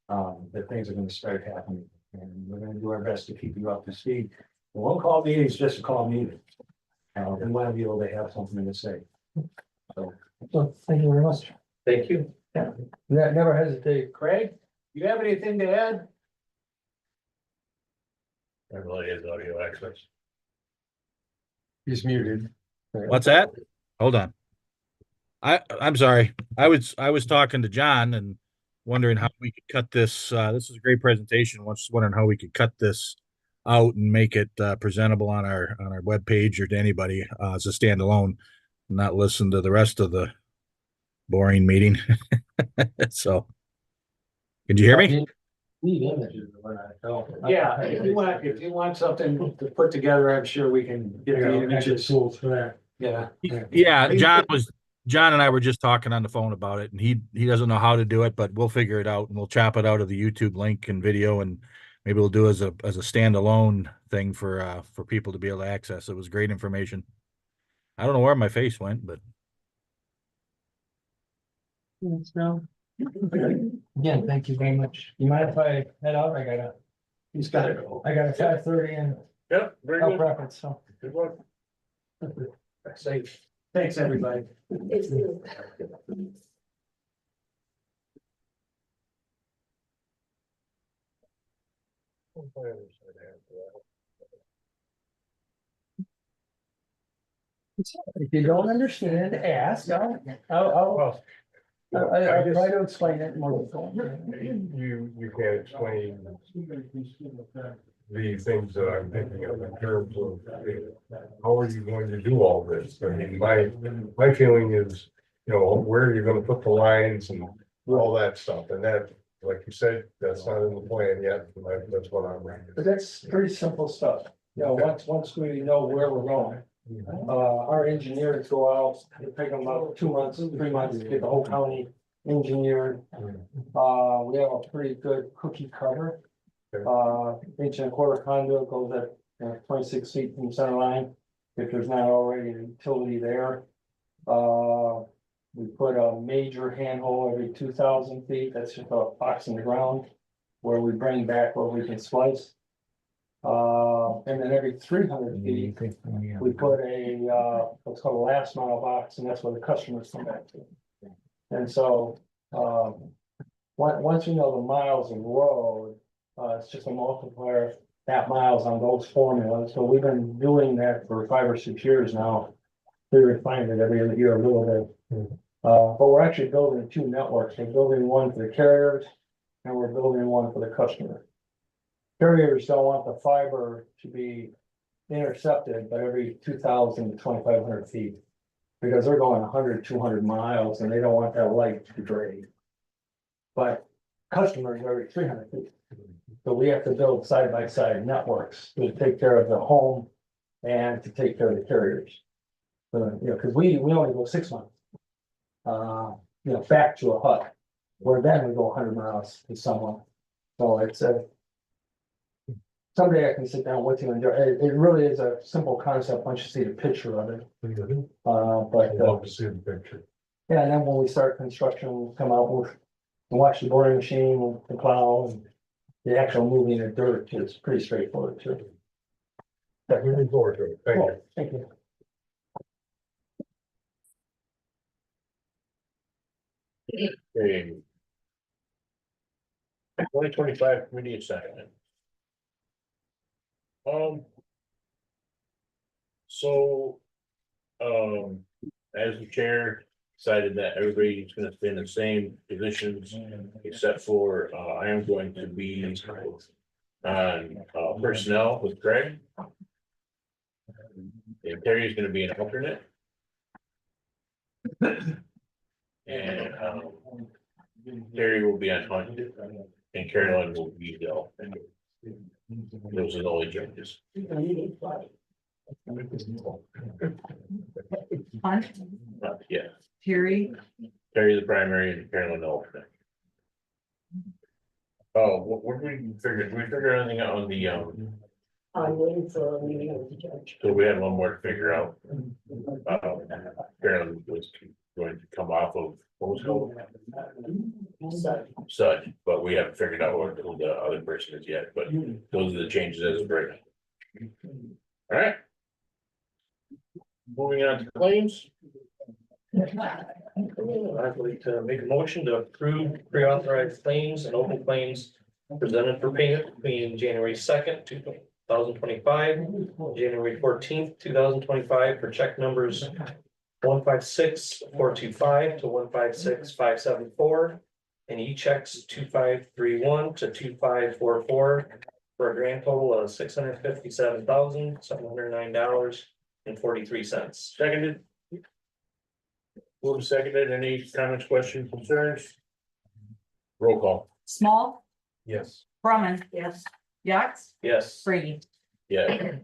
that things are gonna start happening. And we're gonna do our best to keep you up to speed. The one call meeting is just a call meeting. We want to be able to have something to say. So, thank you very much. Thank you. Never hesitate. Craig, you have anything to add? I really is audio access. He's muted. What's that? Hold on. I'm sorry. I was talking to John and wondering how we could cut this. This is a great presentation. Just wondering how we could cut this out and make it presentable on our webpage or to anybody as a standalone, not listen to the rest of the boring meeting. So, can you hear me? Need images when I go. Yeah, if you want something to put together, I'm sure we can get the images. Tools for that. Yeah. Yeah, John and I were just talking on the phone about it, and he doesn't know how to do it, but we'll figure it out and we'll chop it out of the YouTube link and video, and maybe we'll do as a standalone thing for people to be able to access. It was great information. I don't know where my face went, but No, Again, thank you very much. You mind if I head out? He's got it all. I got a 5:30 and Yep, very health good. reference, so. Good luck. Safe. Thanks, everybody. It's. If you don't understand, ask. I'll try to explain it more. You can't explain the things that I'm thinking of in terms of how are you going to do all this? I mean, my feeling is, you know, where are you gonna put the lines and all that stuff, and that, like you said, that's not in the plan yet. That's what I'm reading. But that's pretty simple stuff. You know, once we know where we're going, our engineers go out, it take them about 2 months, 3 months to get the whole county engineered. We have a pretty good cookie cutter. Inch and a quarter conduit goes at 26 feet from the center line. If there's not already a utility there. We put a major handhole every 2,000 feet. That's just a box in the ground where we bring back where we can splice. And then every 300 feet, we put a, what's called a last mile box, and that's where the customers come back to. And so, once you know the miles of road, it's just a multiplier, that miles on those formulas. So we've been doing that for 5 or 6 years now. We refine it every year a little bit. But we're actually building 2 networks. We're building one for the carriers and we're building one for the customer. Carriers don't want the fiber to be intercepted, but every 2,000 to 2,500 feet. Because they're going 100, 200 miles and they don't want that light to degrade. But customers are every 300 feet. So we have to build side by side networks to take care of the home and to take care of the carriers. So, you know, because we only go 6 months. You know, back to a hut, where then we go 100 miles to someone. So it's someday I can sit down with you and it really is a simple concept once you see the picture of it. I'd love to see the picture. Yeah, and then when we start construction, we'll come out, we'll watch the boring machine, the plow, and the actual moving of dirt, it's pretty straightforward too. Looking forward to it. Thank you. Thank you. Okay. 2025 committee assignment. So, as the chair decided that everybody's gonna stay in the same positions, except for, I am going to be on, personnel with Craig. And Terry's gonna be an alternate. And, Terry will be on hunt, and Carolyn will be the alternate. Those are the only changes. Hunt, Yeah, Terry, Terry the primary and Carolyn the alternate. Oh, what did we figure anything out on the, I'm waiting for a meeting with the judge. so we had one more to figure out. Carolyn was going to come off of, what was it called? So, Such, but we haven't figured out who the other person is yet, but those are the changes as of right now. All right. Moving on to claims. I'd like to make a motion to approve pre-authorized claims and open claims presented for payment between January 2nd, 2025, January 14th, 2025 for check numbers 156,425 to 156,574 and e-checks 2531 to 2544 for a grand total of $657,709.43. Seconded. Moved and seconded. Any comments, questions, concerns? Roll call. Small, Yes. Brumman, yes, Yax, Yes. Brady. Yeah.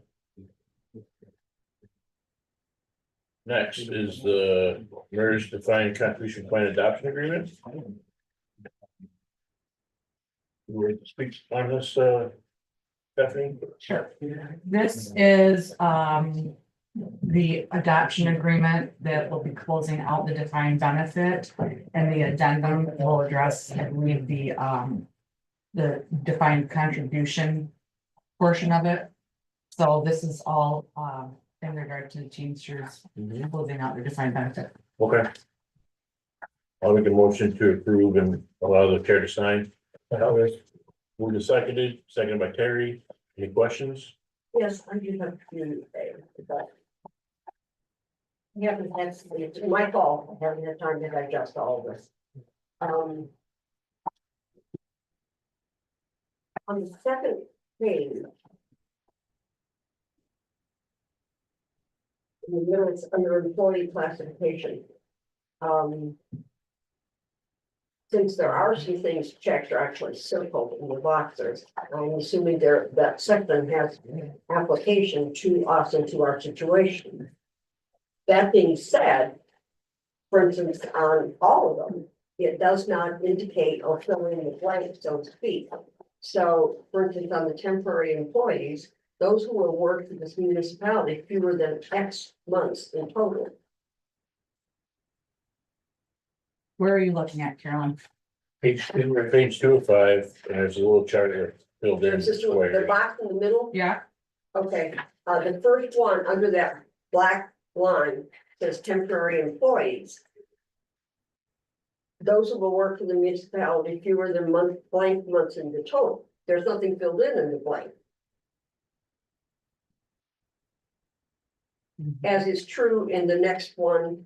Next is the MERS defined contribution plan adoption agreement. You ready to speak on this, Stephanie? Sure. This is, the adoption agreement that will be closing out the defined benefit. And the addendum will address, I believe, the defined contribution portion of it. So this is all, in regard to the Teamsters closing out the defined benefit. Okay. I'll make a motion to approve and allow the chair to sign. Moved and seconded by Terry. Any questions? yes, I do have to say, but. Yeah, but that's, it's my fault, I haven't had time to digest all of this. On the second page. In the middle, it's under employee classification. Since there are some things checked are actually circled in the boxes, I'm assuming there, that section has application to us and to our situation. That being said, for instance, on all of them, it does not indicate or fill in the blank, so to speak. So, for instance, on the temporary employees, those who will work for this municipality fewer than X months in total. Where are you looking at, Carolyn? Page 2 of 5, and there's a little chart there filled in. There's just the square. box in the middle. Yeah, Okay, the first one under that black line says temporary employees. Those who will work for the municipality fewer than blank months in the total. There's nothing filled in the blank. As is true in the next one.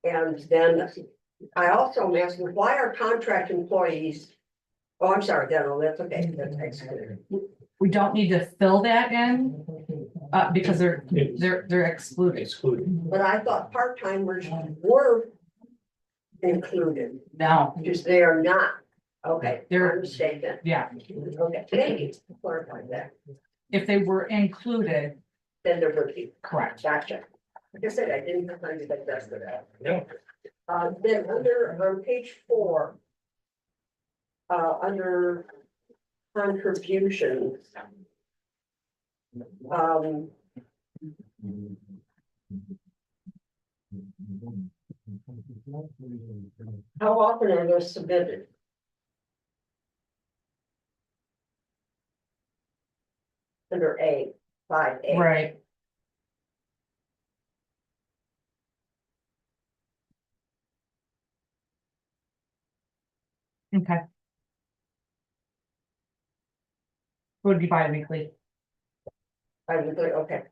And then I also am asking, why are contract employees? Oh, I'm sorry, that's okay, that's excluded. we don't need to fill that in, because they're excluded. Excluded. But I thought part-timers were included, No, because they are not. Okay, They're- I'm mistaken. yeah, Okay, thank you for clarifying that. if they were included, Then there would be, correct. gotcha. Like I said, I didn't have time to digest that. Yeah. Then on page 4. Under contributions. How often are those submitted? Under A, 5A. Right. Okay. Would be bi-weekly. I would think, okay.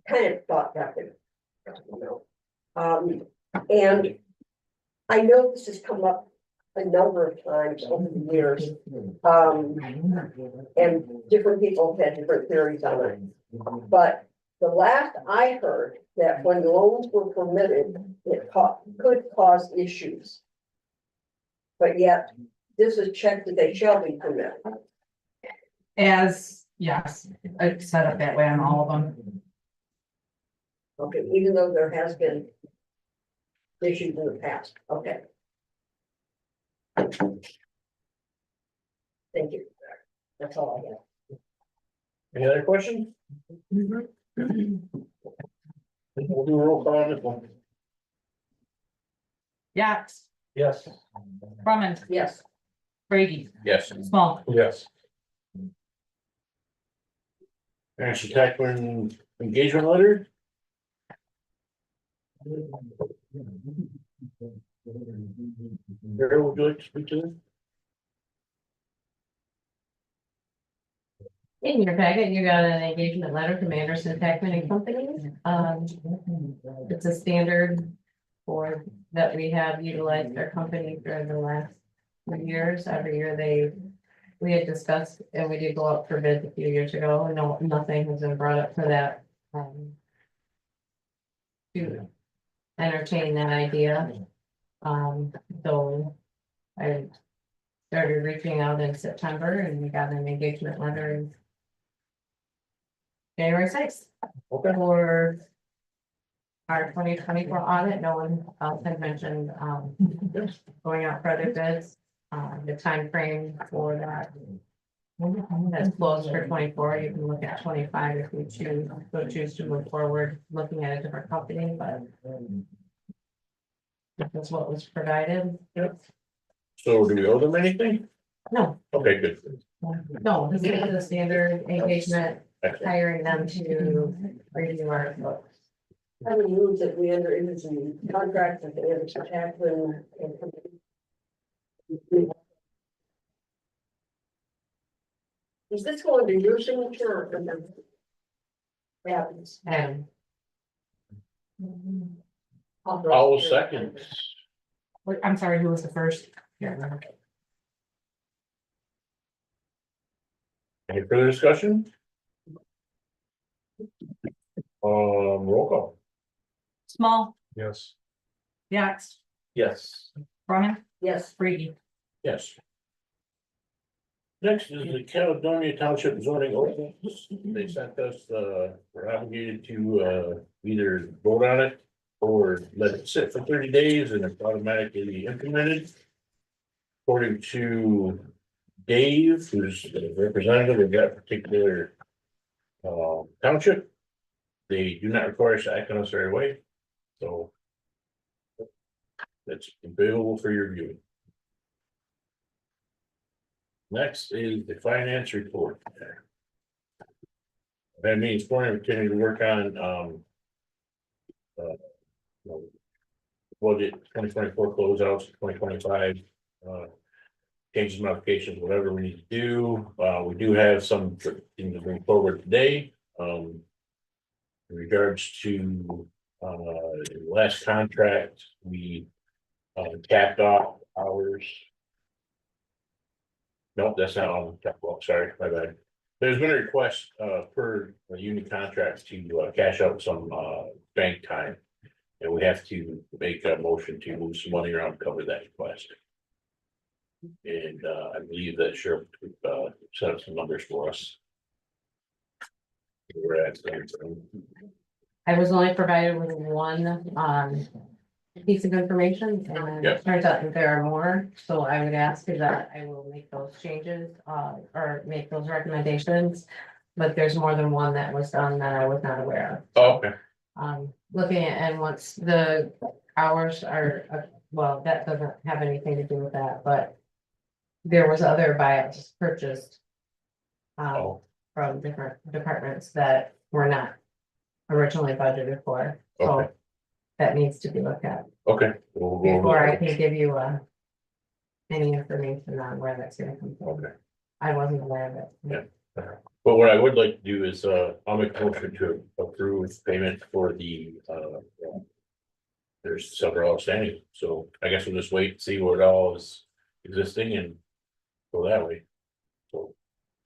Kind of thought that, you know. And I know this has come up a number of times over the years. And different people have had different theories on it. But the last I heard that when loans were permitted, it could cause issues. But yet, this is checked that they shall be permitted. As, yes, it's set up that way on all of them. Okay, even though there has been issues in the past, okay. Thank you. That's all I have. Any other questions? We'll do a roll call on this one. Yax, Yes. Brumman, Yes, Brady, Yes. Small. Yes. Ashley Tackman engagement letter? Carol, would you like to speak to this? In your packet, you got an engagement letter from Anderson Techman and Company. It's a standard for that we have utilized their company for the last few years. Every year we had discussed, and we did go out for bids a few years ago, and no, nothing has been brought up for that. To entertain that idea. So I started reaching out in September and we got an engagement letter in January 6th. Okay. For our 2024 audit. No one else had mentioned going out for other bids. The time frame for that that's closed for 24. You can look at 25 if you choose to move forward, looking at a different company, but that's what was provided. So do we owe them anything? No, Okay, good. no, this is the standard engagement, Excellent. hiring them to review our books. I would move that we enter into some contract with the Anderson Tackman and Company. Is this going to your signature or the? Happens. And I will second. Wait, I'm sorry, who was the first? Yeah. Any further discussion? Roll call. Small, Yes. Yax, Yes. Brumman, Yes, Brady. Yes. Next is the Caledonia Township zoning ordinance. They sent us, we're obligated to, either vote on it or let it sit for 30 days and it's automatically implemented. According to Dave, who's the representative of that particular township, they do not require us to act on this right away, so that's available for your viewing. Next is the finance report. That means we're continuing to work on budget 2024 closeouts, 2025 changes, modifications, whatever we need to do. We do have some things to bring forward today. In regards to last contract, we capped off hours. Nope, that's not on the well, sorry, my bad. There's been a request per union contracts to cash out some bank time. And we have to make a motion to move some money around to cover that request. And I believe that Sheriff set up some numbers for us. We're at, I was only provided with one piece of information, and Yeah. it turns out that there are more, so I would ask that I will make those changes or make those recommendations. But there's more than one that was done that I was not aware oh, okay, of. Looking at, and once the hours are, well, that doesn't have anything to do with that, but there was other buyouts purchased oh, from different departments that were not originally budgeted for, so okay, that needs to be looked at okay. We'll go over before I that. can give you a any information on where that's gonna come from. Okay. I wasn't aware of it. Yeah. But what I would like to do is, I'll make a motion to approve payment for the, there's several outstanding, so I guess we'll just wait, and see what all is existing and go that way. So,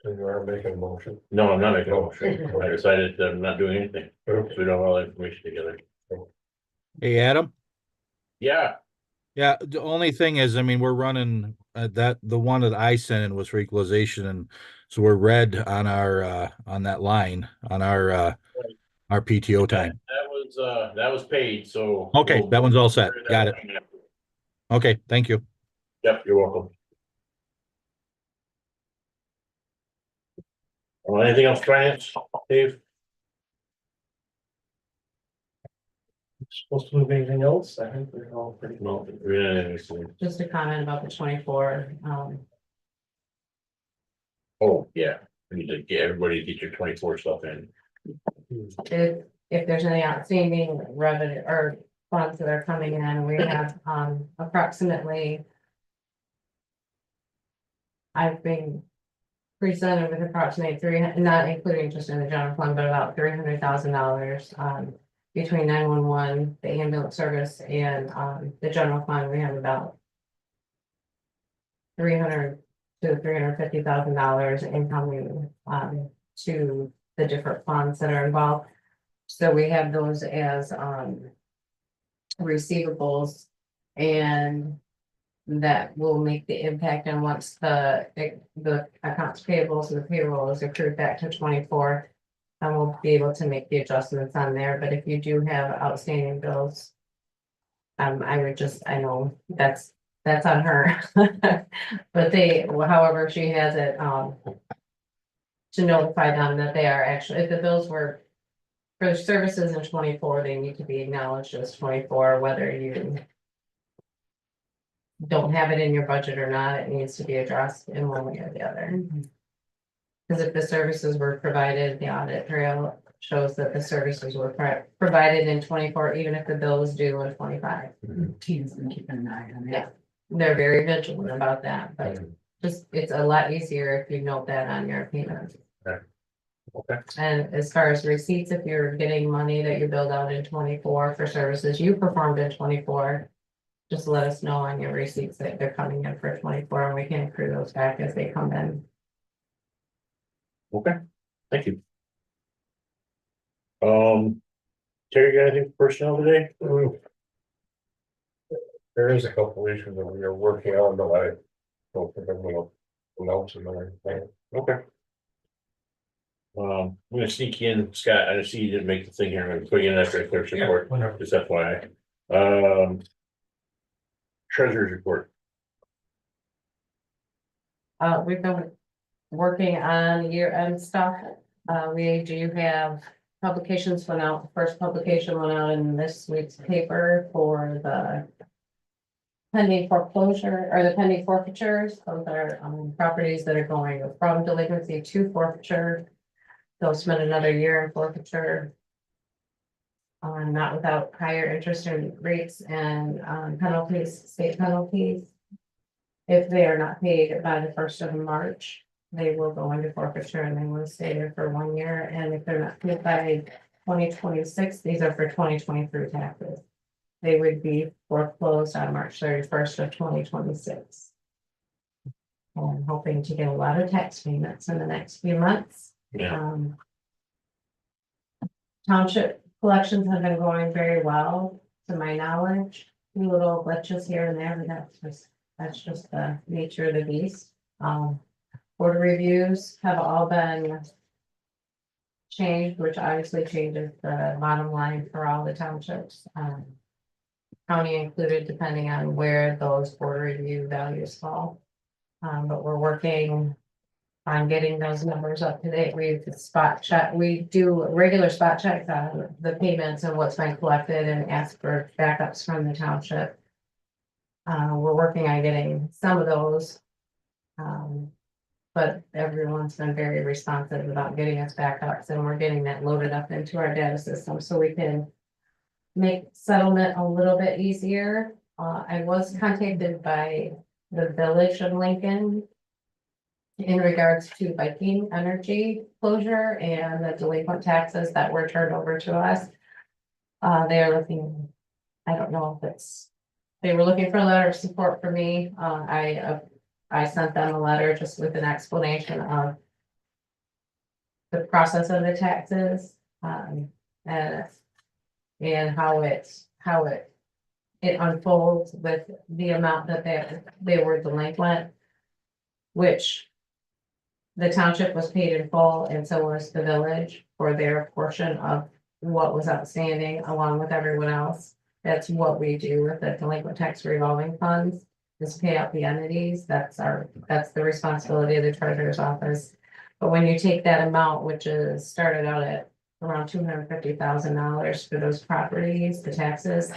You are making a motion. no, I'm not making a motion. I decided that I'm not doing anything, so we don't have all the information together. Hey, Adam? Yeah, Yeah, the only thing is, I mean, we're running the one that I sent in was for equalization, and so we're red on our on that line on our PTO time. that was paid, so. Okay, that one's all set. Got it. Yep, Okay, thank you. you're welcome. Anything else, finance, Dave? Supposed to move anything else? I think we're all pretty. No, we didn't have anything. Just a comment about the 24, Oh, yeah, we need to get everybody to get your 24 stuff in. if there's any outstanding revenue or funds that are coming in, we have, approximately. I've been presented with approximately not including just in the general fund, but about $300,000, between 911, the ambulance service and, the general fund, we have about 300 to $350,000 incoming, to the different funds that are involved. So we have those as, receivables, and that will make the impact. And once the accounts payables and the payroll is accrued back to 24, then we'll be able to make the adjustments on there. But if you do have outstanding bills, I know that's on her. But however, she has it, to notify them that they are actually, if the bills were for the services in 24, they need to be acknowledged as 24, whether you don't have it in your budget or not, it needs to be addressed in one way or the other. Because if the services were provided, the audit trail shows that the services were provided in 24, even if the bill was due in 25. Team's been keeping an eye on Yeah. that. They're very vigilant about that, but just, it's a lot easier if you note that on your payment. Okay. And as far as receipts, if you're getting money that you billed out in 24 for services you performed in 24. Just let us know on your receipts that they're coming in for 24, and we can accrue those back as they come in. Okay, thank you. Terry, you got anything for personnel today? There is a couple issues that we are working on, but I don't think I'm gonna announce them or anything. Okay. I'm gonna sneak in, Scott, I see you didn't make the thing here, I'm gonna put you in after the clerk's report, whenever. just FYI. Treasurer's report. We've been working on year-end stuff. We do have publications went out. The first publication went out in this week's paper for the pending foreclosure or the pending forfeitures. Those are properties that are going from delinquency to forfeiture. They'll spend another year in forfeiture. Not without higher interest rates and penalties, state penalties. If they are not paid by the 1st of March, they will go into forfeiture and they will stay there for 1 year. And if they're not paid by 2026, these are for 2023 taxes. They would be foreclosed on March 31st of 2026. I'm hoping to get a lot of tax payments in the next few months. Yeah. Township collections have been going very well, to my knowledge. A few little glitches here and there, but that's just the nature of the beast. Board reviews have all been changed, which obviously changes the bottom line for all the townships. County included, depending on where those board review values fall. But we're working on getting those numbers up to date. We do regular spot checks on the payments and what's been collected and ask for backups from the township. We're working on getting some of those. But everyone's been very responsive about getting us backups, and we're getting that loaded up into our data system so we can make settlement a little bit easier. I was contacted by the village of Lincoln in regards to Viking Energy closure and the delinquent taxes that were turned over to us. They are looking, I don't know if it's, they were looking for a letter of support for me. I sent them a letter just with an explanation of the process of the taxes, and how it unfolds with the amount that they were delinquent, which the township was paid in full and so was the village for their portion of what was outstanding along with everyone else. That's what we do with the delinquent tax revolving funds, is pay out the entities. That's the responsibility of the treasurer's office. But when you take that amount, which is started out at around $250,000 for those properties, the taxes.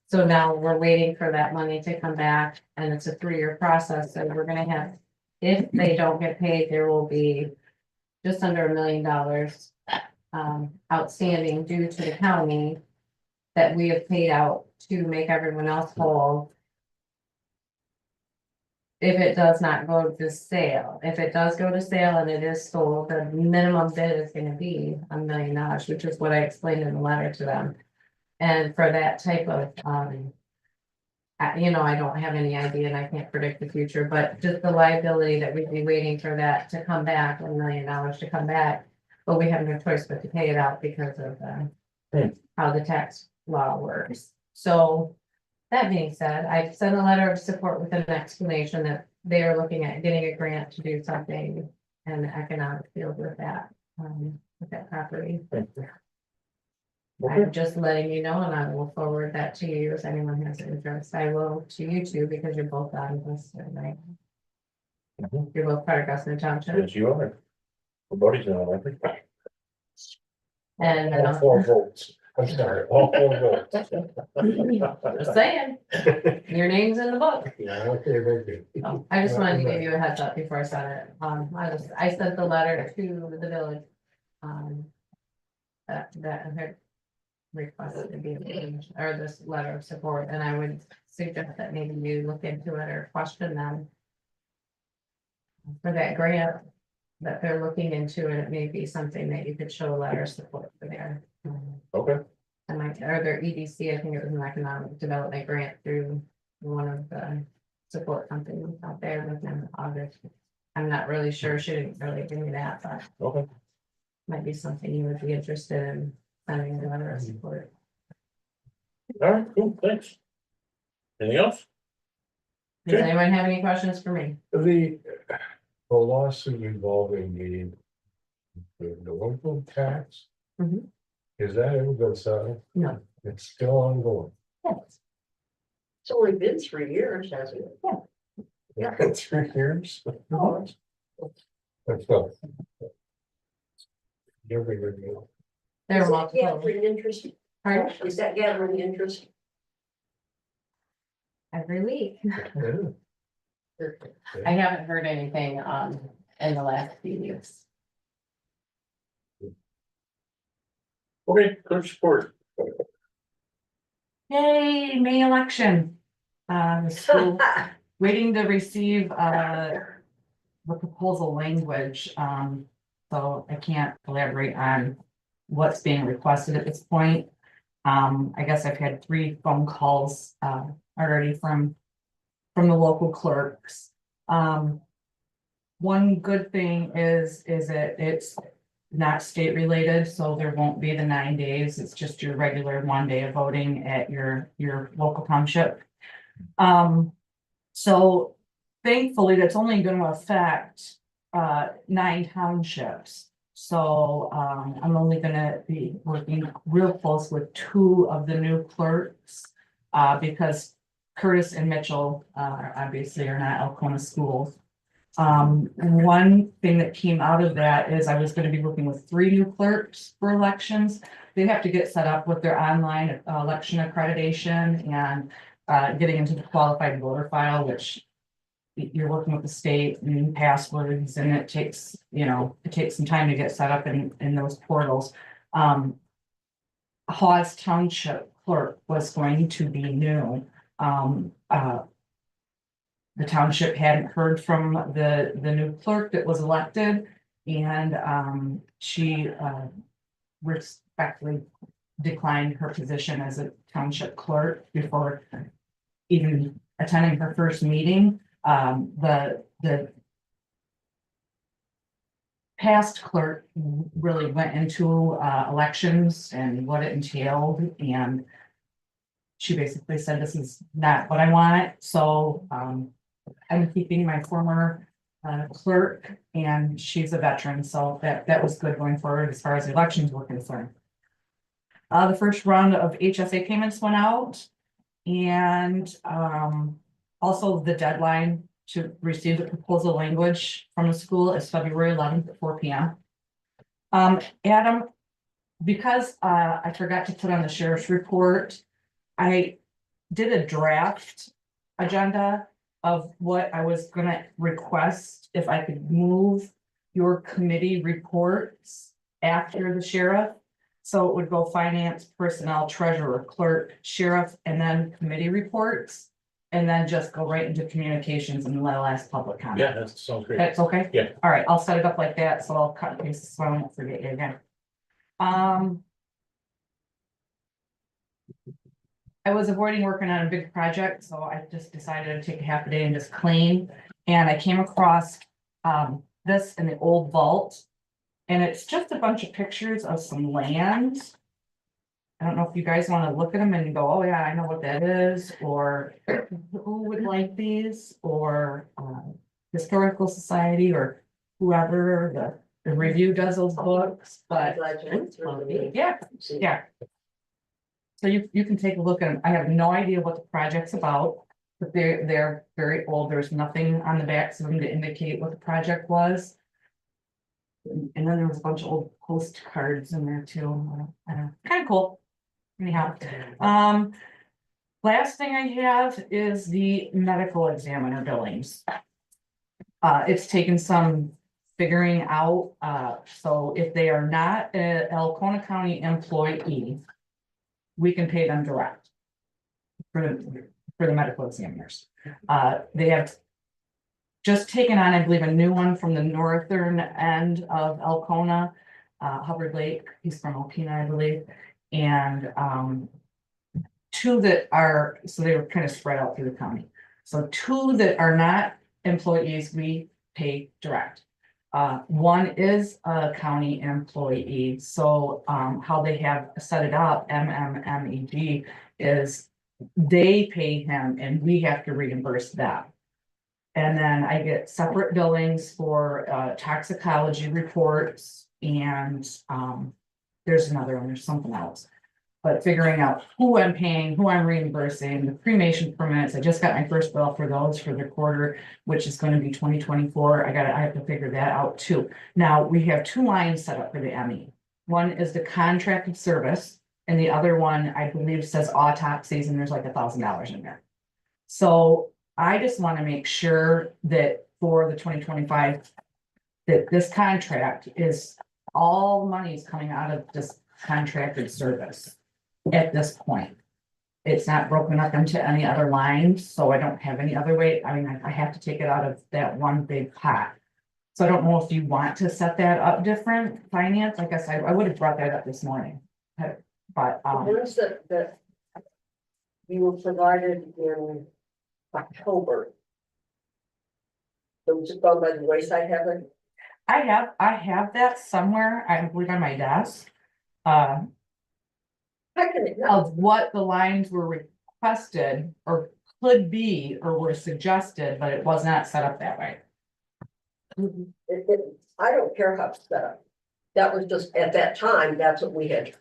So now we're waiting for that money to come back, and it's a 3-year process, so we're gonna have, if they don't get paid, there will be just under $1 million outstanding due to the county that we have paid out to make everyone else whole. If it does not go to sale, if it does go to sale and it is sold, the minimum bid is gonna be $1 million, which is what I explained in the letter to them. And for that type of, you know, I don't have any idea and I can't predict the future, but just the liability that we'd be waiting for that to come back, $1 million to come back. But we have no choice but to pay it out because of how the tax law works. So that being said, I sent a letter of support with an explanation that they are looking at getting a grant to do something in the economic field with that property. I'm just letting you know, and I will forward that to you if anyone has interest. I will to you too, because you're both on this, right? You're both part of Gossamer Township. Yes, you are. Everybody's now, I think. And All 4 votes. I'm sorry, all 4 votes. just saying, your name's in the book. Yeah, okay, very good. So I just wanted to give you a heads up before I sent it. I sent the letter to the village. That had requested to be, or this letter of support, and I would suggest that maybe you look into it or question them for that grant that they're looking into, and it may be something that you could show a letter of support for there. Okay. And like, or their EDC, I think it was an economic development grant through one of the support companies out there within August. I'm not really sure, she didn't really give me that, but Okay. might be something you would be interested in sending a letter of support. All right, cool, thanks. Anything else? Does Okay. anyone have any questions for me? The lawsuit involving the local tax. Mhm. Is that ever been settled? No. It's still ongoing. Yes. It's only been 3 years, hasn't it? Yeah. 3 years. Oh, That's all. Every review. There Is are that multiple. gathering interest? Pardon? Is that gathering interest? Every week. Yeah. I haven't heard anything in the last few weeks. Okay, clerk support. Yay, May election. So waiting to receive the proposal language, so I can't elaborate on what's being requested at this point. I guess I've had 3 phone calls already from the local clerks. One good thing is that it's not state related, so there won't be the 9 days. It's just your regular 1 day of voting at your local township. So thankfully, that's only going to affect 9 townships. So I'm only gonna be working real close with 2 of the new clerks because Curtis and Mitchell obviously are not Alcona schools. One thing that came out of that is I was gonna be working with 3 new clerks for elections. They have to get set up with their online election accreditation and getting into the qualified voter file, which you're working with the state and passwords, and it takes, it takes some time to get set up in those portals. Hawes Township clerk was going to be new. the township hadn't heard from the new clerk that was elected. And she respectfully declined her position as a township clerk before even attending her first meeting. The past clerk really went into elections and what it entailed, and she basically said, this is not what I want. So I'm keeping my former clerk, and she's a veteran, so that was good going forward as far as the elections were concerned. The first round of HSA payments went out, and also the deadline to receive the proposal language from the school is February 11th at 4 p.m. Adam, because I forgot to put on the sheriff's report, I did a draft agenda of what I was gonna request if I could move your committee reports after the sheriff. So it would go finance, personnel, treasurer, clerk, sheriff, and then committee reports. And then just go right into communications and the last public comment. Yeah, that sounds great. That's okay? Yeah. All right, I'll set it up like that, so I'll cut and paste this so I won't forget you again. I was avoiding working on a big project, so I just decided to take a half a day and just clean. And I came across this in the old vault. And it's just a bunch of pictures of some land. I don't know if you guys want to look at them and go, oh yeah, I know what that is, or who would like these, or Historical Society, or whoever the review does those books, but Glad you went through the yeah, meeting. yeah. So you can take a look at them. I have no idea what the project's about, but they're very old. There's nothing on the backs of them to indicate what the project was. And then there was a bunch of old postcards in there too. Kind of cool. Anyhow, last thing I have is the medical examiner billings. It's taken some figuring out. So if they are not a Alcona County employee, we can pay them direct for the medical examiners. They have just taken on, I believe, a new one from the northern end of Alcona, Hubbard Lake. He's from Alpena, I believe. And two that are, so they were kind of spread out through the county. So two that are not employees, we pay direct. One is a county employee. So how they have set it up, MMMEG, is they pay him and we have to reimburse them. And then I get separate billings for toxicology reports, and there's another one, there's something else. But figuring out who I'm paying, who I'm reimbursing, the cremation permits, I just got my first bill for those for the quarter, which is going to be 2024. I have to figure that out too. Now, we have two lines set up for the ME. One is the contracted service, and the other one, I believe, says autopsies, and there's like $1,000 in there. So I just want to make sure that for the 2025, that this contract is, all money is coming out of this contracted service at this point. It's not broken up into any other lines, so I don't have any other way. I mean, I have to take it out of that one big pot. So I don't know if you want to set that up different, finance. I guess I would have brought that up this morning. But The ones that we were provided in October. Those are gone by the wayside, haven't? I have that somewhere, I believe on my desk. I can, Of what the lines were requested or could be or were suggested, but it was not set up that way. I don't care how it's set up. That was just, at that time, that's what we had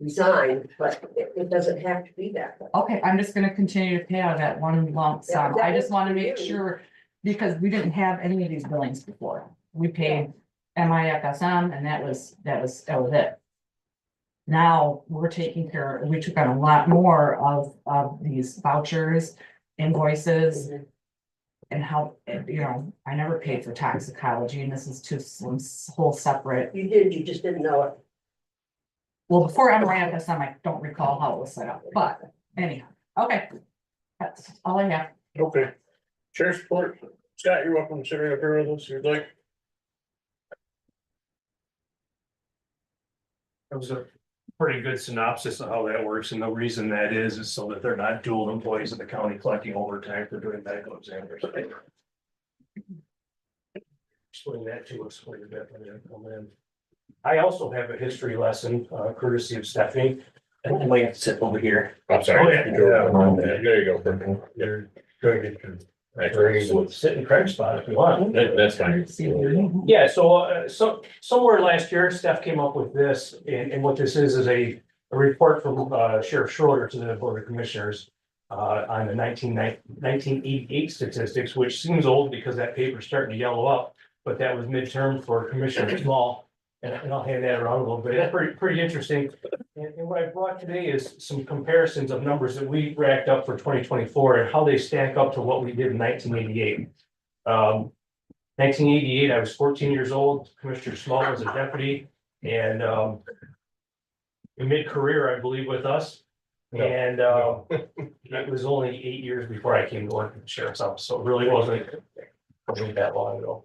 designed, but it doesn't have to be that way. Okay, I'm just gonna continue to pay out of that one lump sum. Yeah, I just wanna that make was sure, because we didn't have any of these billings before. We paid MIFSM and that was it. Now, we're taking care, we took on a lot more of these vouchers, invoices. And how, you know, I never paid for toxicology, and this is two whole separate. You did, you just didn't know it. Well, before MIFSM, I don't recall how it was set up, but anyhow, okay. That's all I have. Okay. Sheriff's report, Scott, you're welcome to sit right up here with us, if you'd like. That was a pretty good synopsis of how that works, and the reason that is so that they're not dual employees of the county collecting overtime for doing medical examiners. Explain that to us a little bit when they come in. I also have a history lesson, courtesy of Stephanie, and I might have to sit over here. I'm sorry. Yeah, there you go. You're going to get your. So sit in Craig's spot if you want. That's fine. Yeah, so somewhere last year, Steph came up with this, and what this is a report from Sheriff Schroeder to the Board of Commissioners on the 1988 statistics, which seems old because that paper's starting to yellow up, but that was midterm for Commissioner Small. And I'll hand that around a little bit. It's pretty interesting. And what I brought today is some comparisons of numbers that we racked up for 2024 and how they stack up to what we did in 1988. 1988, I was 14 years old. Commissioner Small was a deputy and in mid-career, I believe, with us. And it was only 8 years before I came to work at the sheriff's office, so it really wasn't that long ago.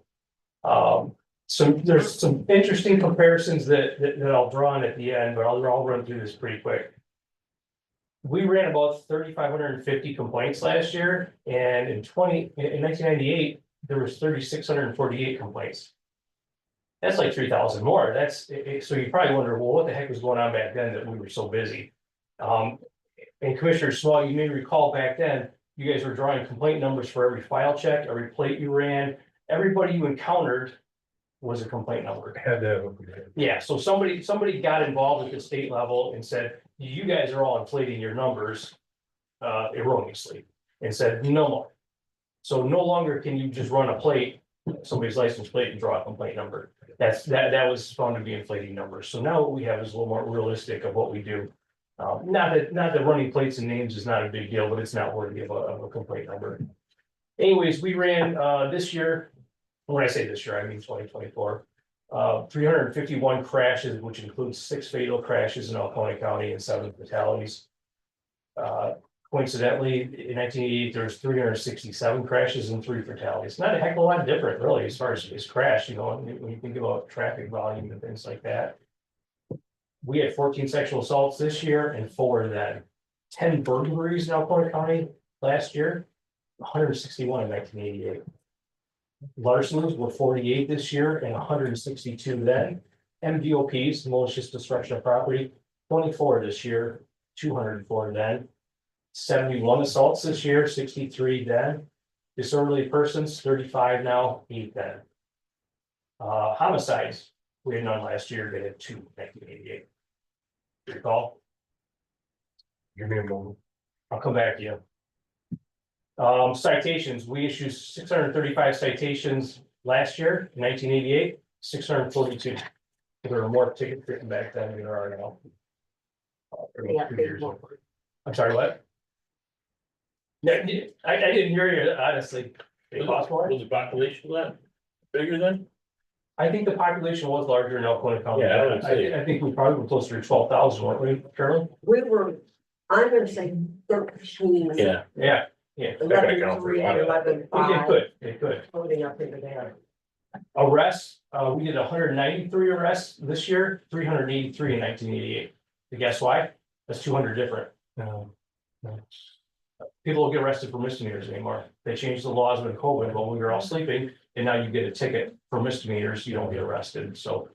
There's some interesting comparisons that I'll draw on at the end, but I'll run through this pretty quick. We ran about 3,550 complaints last year, and in 1998, there was 3,648 complaints. That's like 3,000 more. So you probably wonder, well, what the heck was going on back then that we were so busy? And Commissioner Small, you may recall back then, you guys were drawing complaint numbers for every file check, every plate you ran, everybody you encountered was a complaint number. Had to. Yeah, so somebody got involved at the state level and said, you guys are all inflating your numbers erroneously, and said, no more. So no longer can you just run a plate, somebody's license plate, and draw a complaint number. That was found to be inflating numbers. So now what we have is a little more realistic of what we do. Not that running plates and names is not a big deal, but it's not worthy of a complaint number. Anyways, we ran this year. When I say this year, I mean 2024, 351 crashes, which includes 6 fatal crashes in Alcona County and 7 fatalities. Coincidentally, in 1988, there was 367 crashes and 3 fatalities. Not a heck of a lot different, really, as far as crash, when you think about traffic volume and things like that. We had 14 sexual assaults this year and 4 then. 10 burglaries in Alcona County last year, 161 in 1988. Larcenies were 48 this year and 162 then. MDOPs, malicious destruction of property, 24 this year, 204 then. 71 assaults this year, 63 then. Disorderly persons, 35 now, 8 then. Homicides, we had none last year, they had 2 in 1988. Recall? Give me a moment. I'll come back to you. Citations, we issued 635 citations last year, 1988, 642. There were more tickets written back then than there are now. Yeah, 2 years ago. I'm sorry, what? Yeah, I didn't hear you, honestly. It cost more? Was the population that bigger then? I think the population was larger in Alcona County. Yeah, I would say. I think we probably were closer to 12,000, weren't we, Carolyn? We were, I'm gonna say 13. Yeah. Yeah, 11,3, 11,5, it could. floating up into there. Arrests, we did 193 arrests this year, 383 in 1988. And guess why? That's 200 different. People don't get arrested for misdemeanors anymore. They changed the laws with COVID while we were all sleeping, and now you get a ticket for misdemeanors, you don't get arrested. So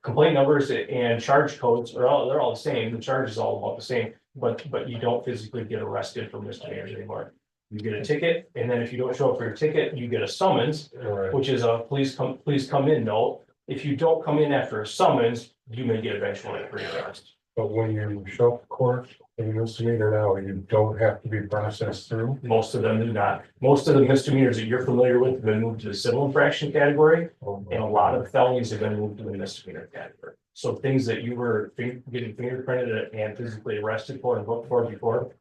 complaint numbers and charge codes they're all the same. The charge is all about the same, but you don't physically get arrested for misdemeanors anymore. You get a ticket, and then if you don't show up for your ticket, you get a summons, which is a please come in note. If you don't come in after a summons, you may get eventually arrested. But when you show up to court, and you misdemeanor now, you don't have to be processed through. Most of them do not. Most of the misdemeanors that you're familiar with have been moved to the civil infraction category, and a lot of felonies have been moved to the misdemeanor category. So things that you were getting fingerprinted and physically arrested for and booked for before,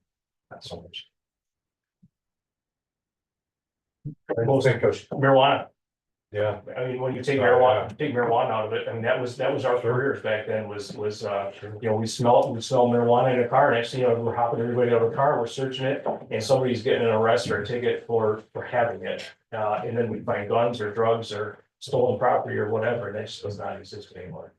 not so much. Most marijuana. Yeah. I mean, when you take marijuana out of it, I mean, that was our careers back then was, you know, we smell marijuana in a car, next thing you know, we're hopping everybody out of the car, we're searching it, and somebody's getting an arrest or a ticket for having it. And then we find guns or drugs or stolen property or whatever, and that just does not exist anymore.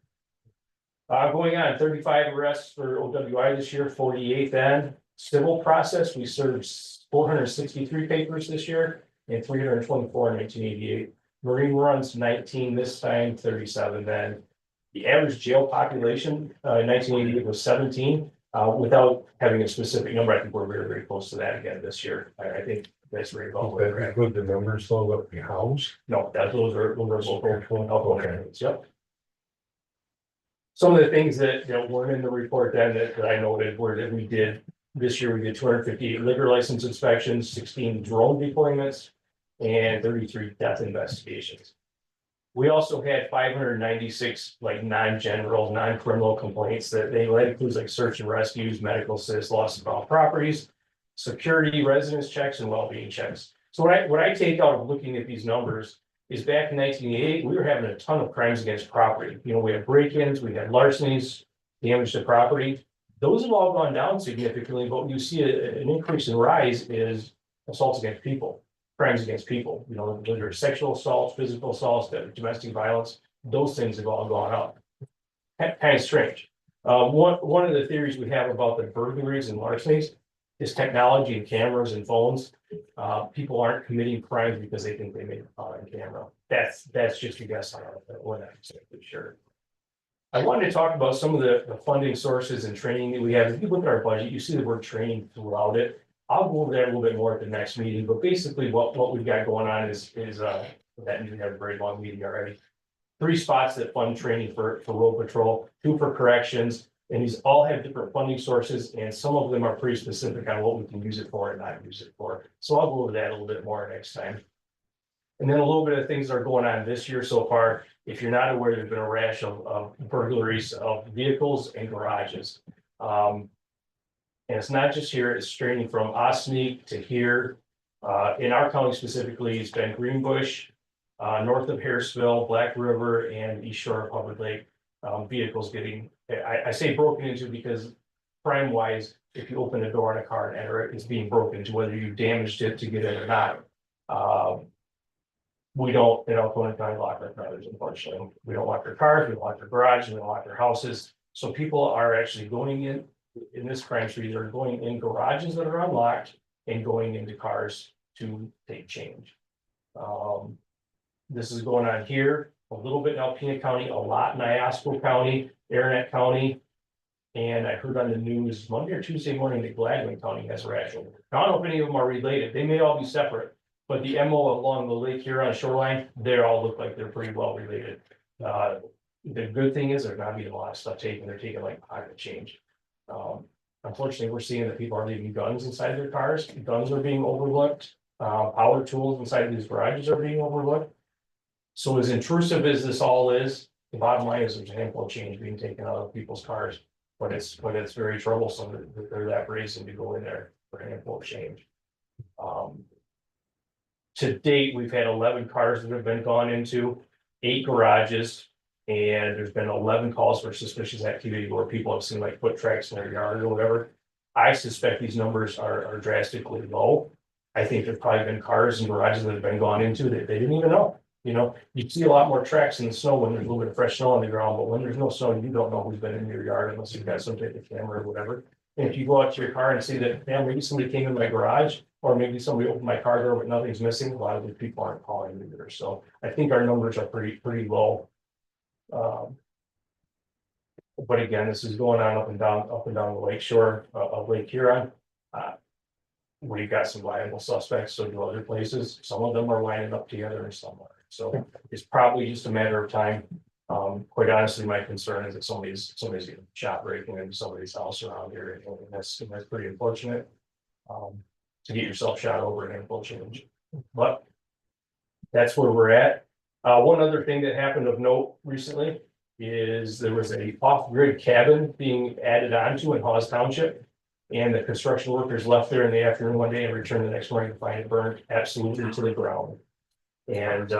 Going on, 35 arrests for OWI this year, 48 then. Civil process, we served 463 papers this year and 324 in 1988. Marine runs 19 this time, 37 then. The average jail population in 1988 was 17. Without having a specific number, I think we're very, very close to that again this year. I think that's very about where we're That at. include the numbers though that we house? No, those are local Okay. areas, yep. Some of the things that weren't in the report then that I noted were that we did, this year we did 258 liquor license inspections, 16 drone deployments, and 33 death investigations. We also had 596 like non-general, non-criminal complaints that includes like search and rescues, medical assist, loss of found properties, security, residence checks, and well-being checks. So what I take out of looking at these numbers is back in 1988, we were having a ton of crimes against property. You know, we had break-ins, we had larcenies, damage to property. Those have all gone down significantly, but you see an increase in rise is assaults against people, crimes against people. You know, whether it's sexual assaults, physical assaults, domestic violence, those things have all gone up. Kind of strange. One of the theories we have about the burglaries and larcenies is technology and cameras and phones. People aren't committing crimes because they think they made it on camera. That's just a guess on it. We're not exactly sure. I wanted to talk about some of the funding sources and training that we have. If you look at our budget, you see the word training throughout it. I'll go over that a little bit more at the next meeting, but basically what we've got going on is that we have a very long meeting already. 3 spots that fund training for road patrol, 2 for corrections, and these all have different funding sources, and some of them are pretty specific on what we can use it for and not use it for. So I'll go over that a little bit more next time. And then a little bit of things that are going on this year so far. If you're not aware, there's been a rash of burglaries of vehicles and garages. And it's not just here, it's straining from Osneek to here. In our county specifically, it's been Greenbush, north of Harrisville, Black River, and East Shore of Hubbard Lake. Vehicles getting, I say broken into because crime wise, if you open the door on a car and enter it, it's being broken into, whether you damaged it to get in or not. We don't, in Alcona County, lock our cars, unfortunately. We don't lock our cars, we don't lock our garage, we don't lock our houses. So people are actually going in this crime street, they're going in garages that are unlocked and going into cars to take change. This is going on here, a little bit in Alpena County, a lot in Iosco County, Aranet County. And I heard on the news Monday or Tuesday morning that Gladwin County has a rash. I don't know if any of them are related, they may all be separate. But the MO along the Lake Huron shoreline, they all look like they're pretty well related. The good thing is there's not being a lot of stuff taken, they're taking like pocket change. Unfortunately, we're seeing that people are leaving guns inside their cars, guns are being overlooked, power tools inside these garages are being overlooked. So as intrusive as this all is, the bottom line is there's a handful of change being taken out of people's cars. But it's very troublesome that they're that brazen to go in there for a handful of change. To date, we've had 11 cars that have been gone into, 8 garages, and there's been 11 calls for suspicious activity where people have seen like foot tracks in their yard or whatever. I suspect these numbers are drastically low. I think there's probably been cars and garages that have been gone into that they didn't even know. You know, you see a lot more tracks in the snow when there's a little bit of fresh snow on the ground, but when there's no snow, you don't know who's been in your yard unless you've got some type of camera or whatever. And if you go out to your car and see that, yeah, maybe somebody came in my garage, or maybe somebody opened my car door, but nothing's missing, a lot of these people aren't calling either. So I think our numbers are pretty low. But again, this is going on up and down the lake shore of Lake Huron. We've got some viable suspects, so do other places. Some of them are lining up together and some are. So it's probably just a matter of time. Quite honestly, my concern is that somebody's getting shot breaking into somebody's house around here, and that's pretty unfortunate. To get yourself shot over an handful of change, but that's where we're at. One other thing that happened of note recently is there was a off-grid cabin being added onto in Hawes Township. And the construction workers left there in the afternoon one day and returned the next morning to find it burned absolutely to the ground. And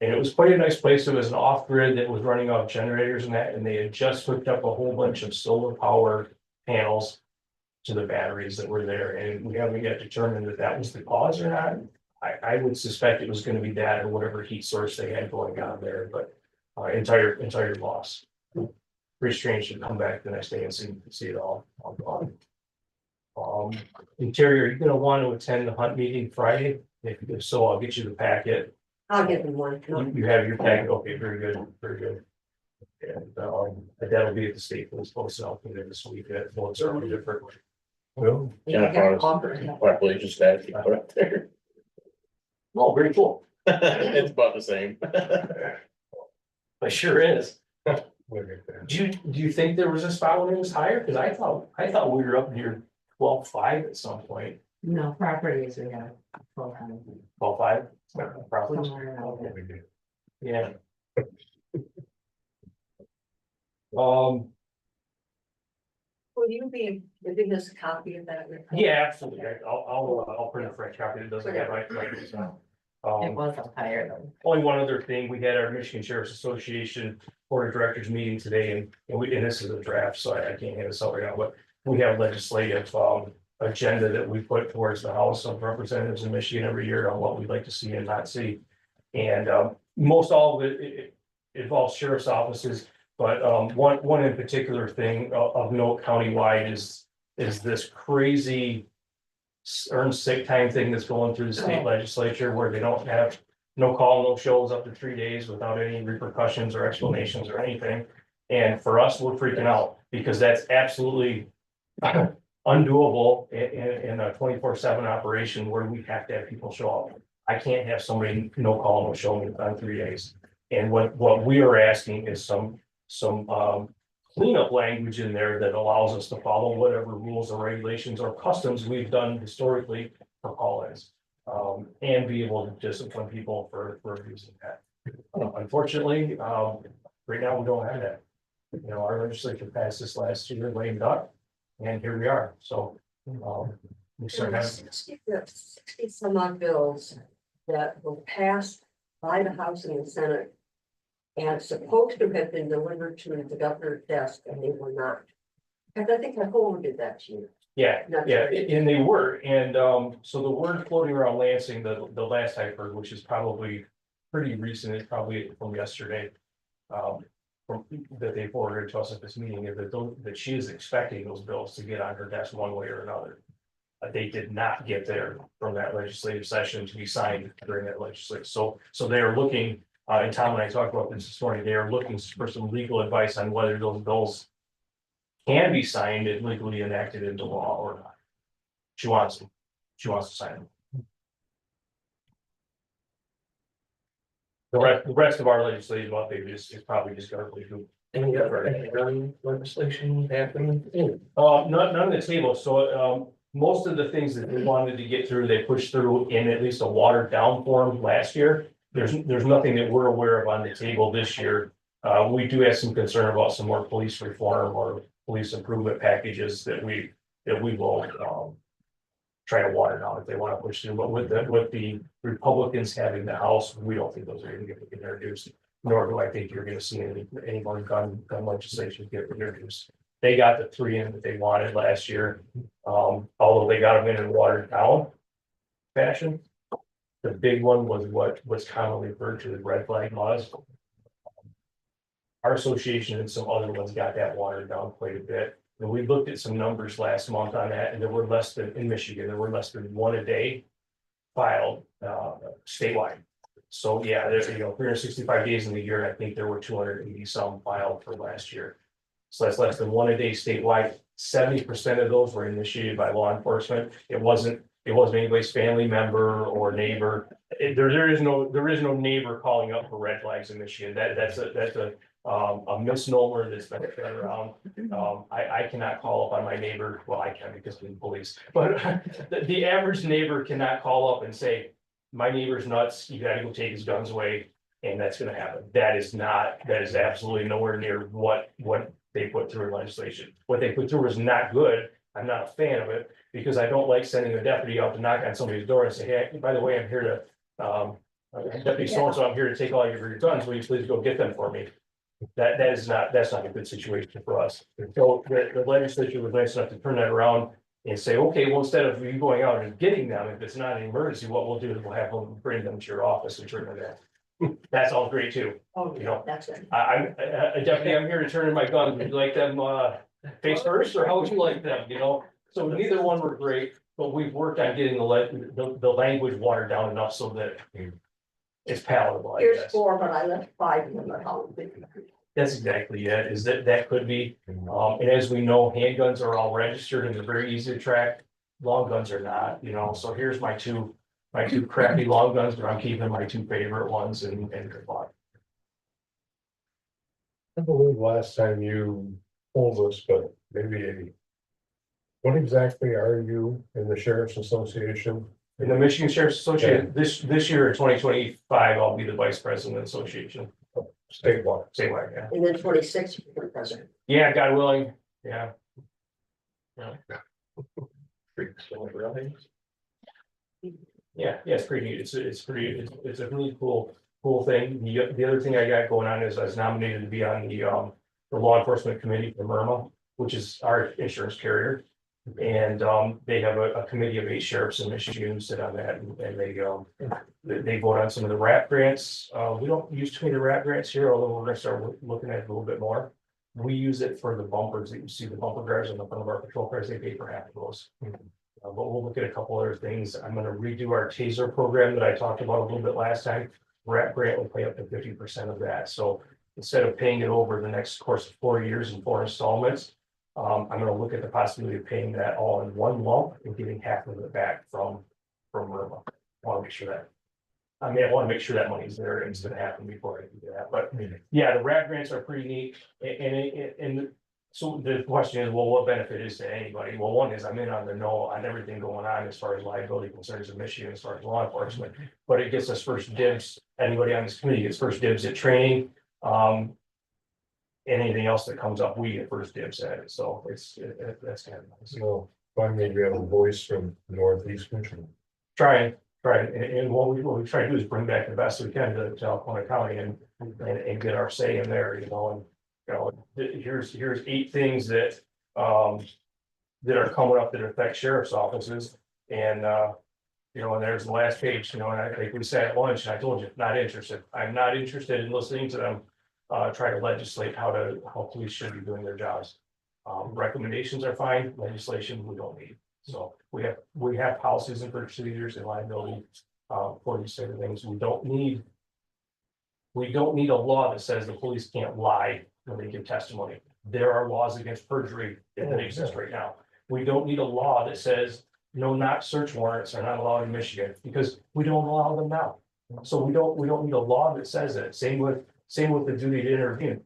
And it was quite a nice place. It was an off-grid that was running off generators and that, and they had just hooked up a whole bunch of solar power panels to the batteries that were there, and we haven't yet determined that that was the cause or not. I would suspect it was gonna be that or whatever heat source they had going on there, but entire loss. Pretty strange to come back the next day and see it all gone. Interior, you're gonna want to attend the hunt meeting Friday. If so, I'll get you the packet. I'll give them one. You have your packet. Okay, very good, very good. And that'll be at the state police post out there this week. That votes are different. Well, Yeah, Population stats you put up there. oh, very cool. It's about the same. It sure is. Do you think there was a spot when it was higher? Cause I thought we were up near 12.5 at some point. No, properties we have. 1200. 12.5? Probably. Somewhere around there. Yeah. Will you be giving us a copy of that report? Yeah, absolutely. I'll print a fresh copy that doesn't have my. It was up higher though. Only one other thing, we had our Michigan Sheriff's Association Board of Directors meeting today, and this is a draft, so I can't hand this out right now, but we have legislative agenda that we put towards the House of Representatives in Michigan every year on what we'd like to see and not see. And most all of it involves sheriff's offices, but one in particular thing of note countywide is this crazy earned sick time thing that's going through the state legislature where they don't have no call, no shows up to 3 days without any repercussions or explanations or anything. And for us, we're freaking out because that's absolutely undoable in a 24/7 operation where we have to have people show up. I can't have somebody no call, no show me on 3 days. And what we are asking is some cleanup language in there that allows us to follow whatever rules or regulations or customs we've done historically for call-ins. And be able to discipline people for using that. Unfortunately, right now we don't have that. You know, our legislature passed this last year, lame duck, and here we are, so. We start having, 60 some odd bills that were passed by the House and the Senate. And supposed to have been delivered to the governor's desk, and they were not. And I think I forwarded that to you. yeah, Not yeah, sure. and they were, and so the word floating around Lansing, the last I heard, which is probably pretty recent, it's probably from yesterday. That they forwarded to us at this meeting, is that she is expecting those bills to get on her desk one way or another. They did not get there from that legislative session to be signed during that legislature, so they are looking, and Tom and I talked about this morning, they are looking for some legal advice on whether those bills can be signed and legally enacted into law or not. She wants to sign them. The rest of our legislative update is probably just garbage. Any gun legislation happening? None on the table, so most of the things that they wanted to get through, they pushed through in at least a watered down form last year. There's nothing that we're aware of on the table this year. We do have some concern about some more police reform or police improvement packages that we will try to water down if they want to push through, but with the Republicans having the House, we don't think those are going to get introduced. Nor do I think you're gonna see any more gun legislation get introduced. They got the 3 in that they wanted last year, although they got them in a watered down fashion. The big one was what was commonly referred to as red flag laws. Our association and some other ones got that watered down quite a bit. And we looked at some numbers last month on that, and there were less than, in Michigan, there were less than 1 a day filed statewide. So yeah, there's 365 days in the year, and I think there were 280 some filed for last year. So that's less than 1 a day statewide. 70% of those were initiated by law enforcement. It wasn't anybody's family member or neighbor. There is no neighbor calling up for red flags in Michigan. That's a misnomer that's been around. I cannot call up on my neighbor. Well, I can because we're police, but the average neighbor cannot call up and say, my neighbor's nuts, you gotta go take his guns away, and that's gonna happen. That is absolutely nowhere near what they put through in legislation. What they put through is not good. I'm not a fan of it, because I don't like sending a deputy out to knock on somebody's door and say, hey, by the way, I'm here to Deputy so-and-so, I'm here to take all your guns, will you please go get them for me? That's not a good situation for us. So the legislature was nice enough to turn that around and say, okay, well, instead of you going out and getting them, if it's not an emergency, what we'll do is we'll have them bring them to your office and turn them in. That's all great too. Oh, You know, that's it. I'm a deputy, I'm here to turn in my gun. Would you like them face first, or how would you like them, you know? So neither one were great, but we've worked on getting the language watered down enough so that it's palatable, I Here's guess. 4, but I left 5 in the home. That's exactly it, is that could be, and as we know, handguns are all registered and they're very easy to track. Long guns are not, you know, so here's my two crappy long guns, but I'm keeping my 2 favorite ones and good luck. I believe last time you told us, but maybe. What exactly are you in the Sheriff's Association? In the Michigan Sheriff's Association, this year in 2025, I'll be the vice president of the association. Statewide. Statewide, yeah. And then 26, you become president. Yeah, God willing, yeah. Yeah, it's pretty neat. It's a really cool thing. The other thing I got going on is I was nominated to be on the law enforcement committee for MIRMA, which is our insurance carrier. And they have a committee of 8 sheriffs in Michigan who sit on that, and they vote on some of the RAP grants. We don't use too many RAP grants here, although we're gonna start looking at it a little bit more. We use it for the bumpers that you see, the bumper guards on the front of our patrol cars, they pay for half of those. But we'll look at a couple other things. I'm gonna redo our TASER program that I talked about a little bit last time. RAP grant will pay up to 50% of that. So instead of paying it over the next course of 4 years in 4 installments, I'm gonna look at the possibility of paying that all in one lump and getting half of it back from Irma. I wanna make sure that. I mean, I wanna make sure that money's there and it's gonna happen before I do that, but yeah, the RAP grants are pretty neat. And so the question is, well, what benefit is to anybody? Well, one is I'm in on the know on everything going on as far as liability concerns in Michigan, as far as law enforcement. But it gets us first dibs, anybody on this committee gets first dibs at training. Anything else that comes up, we get first dibs at it, so that's kind of nice. So finally, we have a voice from Northeast Michigan. Trying, and what we try to do is bring back the best we can to Alcona County and get our say in there, you know, and here's 8 things that that are coming up that affect sheriff's offices, and you know, and there's the last page, you know, and I think we sat at lunch, and I told you, not interested. I'm not interested in listening to them try to legislate how police should be doing their jobs. Recommendations are fine, legislation we don't need. So we have policies and procedures and liability for these sort of things. We don't need a law that says the police can't lie when they give testimony. There are laws against perjury that exist right now. We don't need a law that says no knock search warrants are not allowed in Michigan, because we don't allow them now. So we don't need a law that says that. Same with the duty to intervene.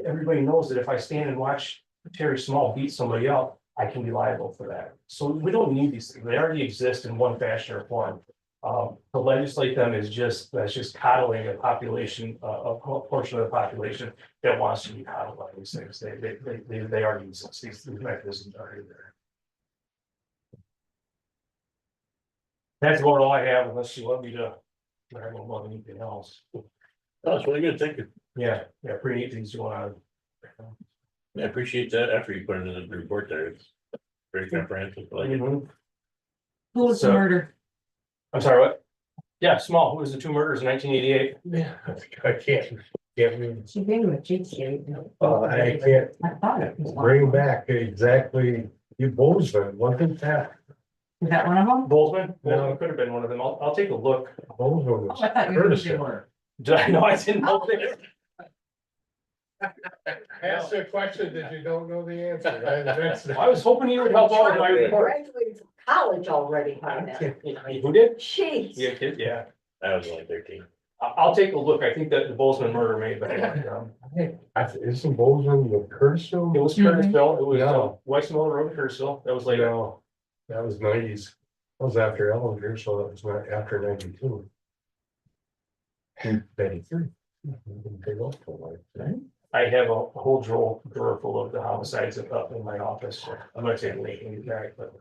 Everybody knows that if I stand and watch Terry Small beat somebody up, I can be liable for that. So we don't need these things. They already exist in one fashion or form. To legislate them is that's just coddling a population, a portion of the population that wants to be coddled by these things. They already exist. These mechanisms are already there. That's about all I have, unless you want me to. I don't want anything else. That's really good, thank you. Yeah, pretty neat things going on. I appreciate that after you put it in the report there, it's very comprehensive, I like it. Mhm. Who was the So- murder? I'm sorry, what? Yeah, Small, who was the 2 murders in 1988? Yeah, I can't even, She gave him a cheat sheet. I can't I thought it was. bring back exactly, you Bozeman, wasn't that? Is that one of them? Boltzmann? No. Boltzmann could have been one of them. I'll take a look. Bozeman Oh, was I thought you knew Curtis. they were. Did I know I didn't know that? Ask a question that you don't know the answer, right? That's. I was hoping you would help out with my report. Graduated from college already by then. Who did? Jeez. Yeah, kid, yeah. I was only 13. I'll take a look. I think that the Boltzmann murder may have been. Isn't Bozeman the Curtisville? It was Curtisville. It was No. Weissmuller Road, Curtisville. That was later. No, that was 90s. That was after Ellinger, so that was not after 92. 93. Big old one, right? I have a whole drawer full of the homicides up in my office. So I'm gonna take a look and get back, but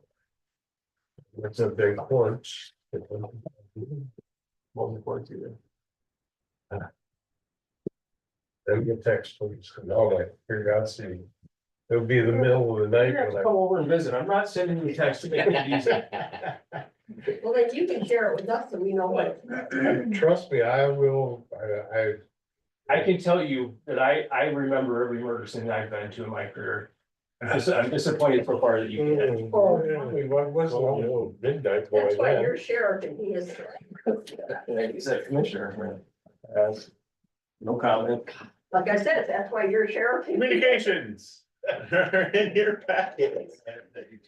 It's a big porch. Won't report to you. Send me a text, please, because now my curiosity. It'll be the middle of the night when I. over and visit. I'm not sending you text to make it easy. Well, then you can share it with us so we know what. Trust me, I will, I can tell you that I remember every murder scene I've been to in my career. I'm disappointed so far that you can. Oh, yeah, we was a little midnight boy That's why then. you're sheriff and he is. He's a commissioner. No comment. Like I said, that's why you're sheriff. Communications are in your packet.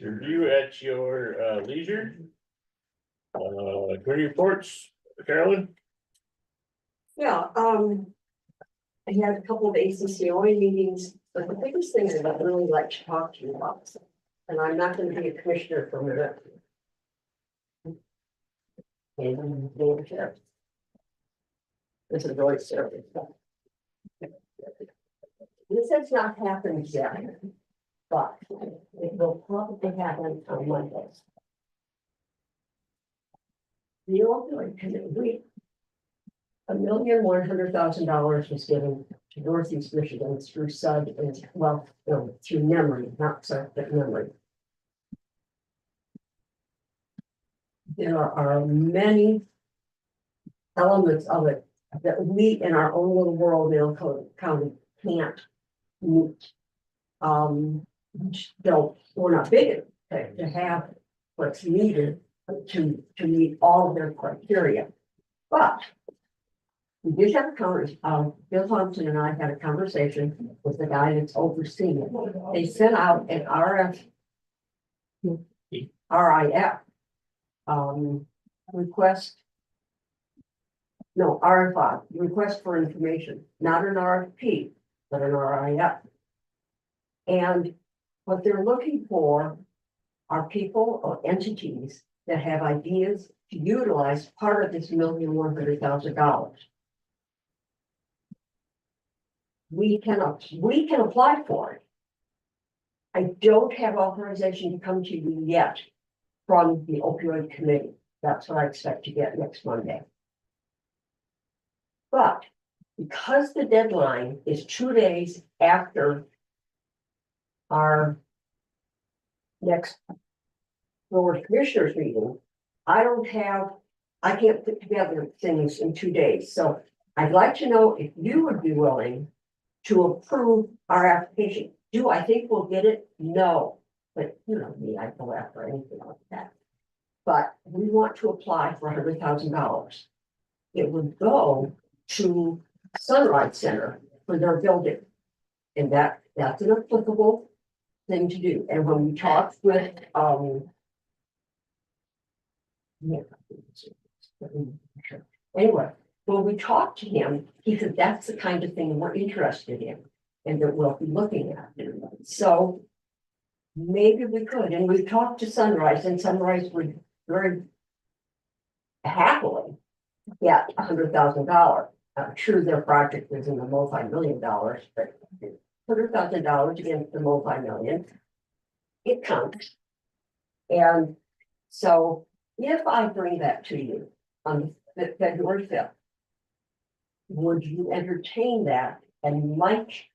Review at your leisure. Committee reports, Carolyn? Yeah, I had a couple of ACCOA meetings, but the biggest thing that I'd really like to talk to you about, and I'm not gonna be a commissioner for a minute. This is really serious. This has not happened yet, but it will probably happen on Monday. The opioid committee, $1,100,000 was given to Northeast Michigan through SUD and, well, no, through memory, not SUD, but memory. There are many elements of it that we in our own little world in Elko County can't meet. We're not big enough to have what's needed to meet all of their criteria. But we did have a conversation, Bill Thompson and I had a conversation with the guy that's overseeing it. They sent out an RIF request. No, RFI, request for information, not an RFP, but an RIF. And what they're looking for are people or entities that have ideas to utilize part of this $1,100,000. We can apply for it. I don't have authorization to come to you yet from the opioid committee. That's what I expect to get next Monday. But because the deadline is 2 days after our next board of commissioners meeting, I can't put together things in 2 days. So I'd like to know if you would be willing to approve our application. Do I think we'll get it? No, but you know me, I go after anything like that. But we want to apply for $100,000. It would go to Sunrise Center for their building. And that's an applicable thing to do. And when we talked with, anyway, when we talked to him, he said that's the kind of thing we're interested in and that we'll be looking at. So maybe we could, and we talked to Sunrise, and Sunrise would very happily get $100,000. I'm sure their project is in the multi-million dollars, but $100,000 against the multi-million, it counts. And so if I bring that to you on February 5th, would you entertain that? And like,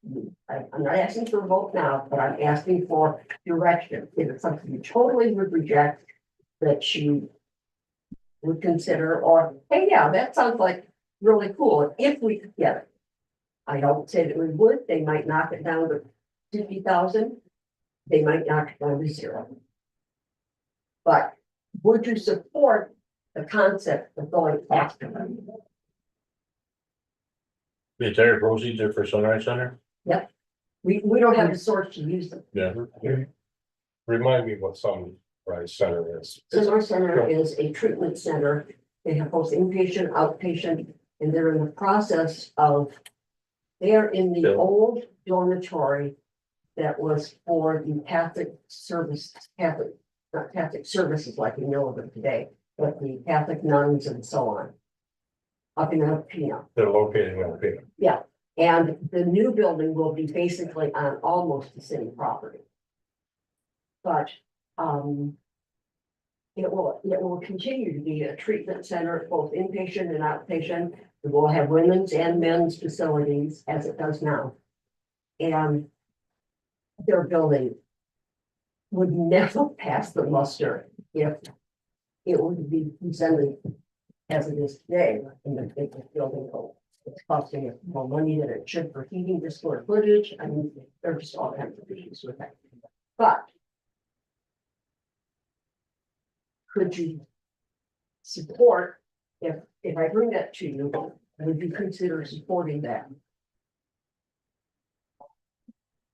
I'm not asking for a vote now, but I'm asking for direction. If it's something you totally would reject, that you would consider, or, hey, yeah, that sounds like really cool, if we could get it. I don't say that we would, they might knock it down to 50,000. They might knock it down to 0. But would you support the concept of going after them? The entire proceeds are for Sunrise Center? We don't have the source to use them. Yeah. Remind me what Sunrise Center is. Sunrise Center is a treatment center. They have both inpatient, outpatient, and they're in the process of, they're in the old dormitory that was for the Catholic service, not Catholic services like we know of them today, but the Catholic nuns and so on. Up in Alpena. They're located in Alpena. Yeah, and the new building will be basically on almost the same property. But, it will continue to be a treatment center, both inpatient and outpatient. It will have women's and men's facilities as it does now. And their building would never pass the muster if it would be presented as it is today in the building code. It's costing us more money than it should for heating the square footage. I mean, there's just all kinds of issues with that. But could you support, if I bring that to you, would you consider supporting that?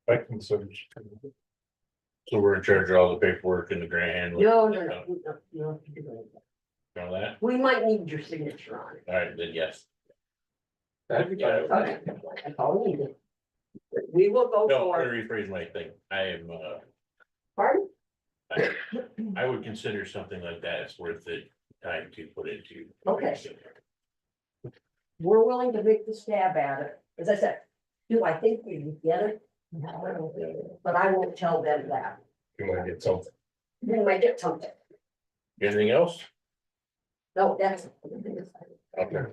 I consider. So we're in charge of all the paperwork and the grant handling. No. All that, We might need your signature on it. all right, then yes. Okay, that's all we need. We will go No, I'm for, gonna rephrase my thing. I am, pardon? I would consider something like that. It's worth the time to put into. Okay. We're willing to make the stab at it. As I said, do I think we can get it? No, but I won't tell them that. You might get something. We might get something. Anything else? No, that's. Okay.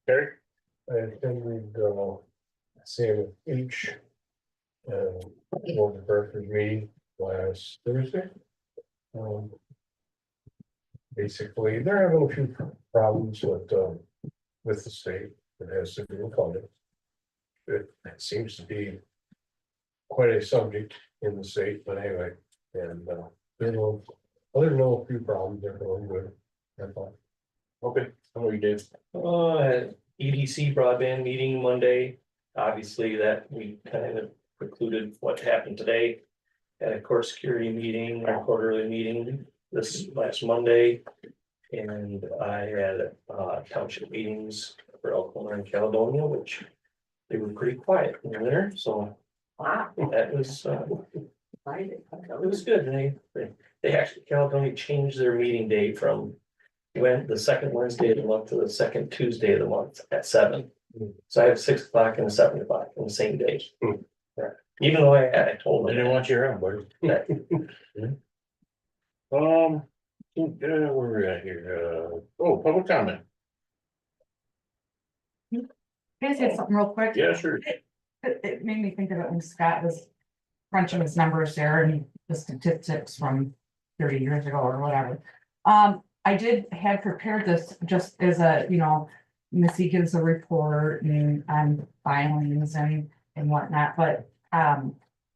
Terry? I attended, CMH. Board of Directors meeting last Thursday. Basically, they're having a few problems with the state that has to do with funding. It seems to be quite a subject in the state, but anyway, and, other than a few problems, they're going good. That's all. Okay, how about you, Dave? EDC broadband meeting Monday. Obviously, that we kind of precluded what happened today. Had a court security meeting, our quarterly meeting this last Monday. And I had township meetings for Elkhorn and Caledonia, which they were pretty quiet in the winter, so Wow. that was it was good. They actually, Caledonia changed their meeting day from the second Wednesday of the month to the second Tuesday of the month at 7. So I have 6 o'clock and 7 o'clock on the same day. Yeah. Even though I told I them. didn't want you around, buddy. Where we're at here, public comment. Can I say something real quick? Yeah, sure. It made me think of it when Scott was crunching his numbers there and the statistics from 30 years ago or whatever. I had prepared this just as a, Missy gives a report and filings and whatnot, but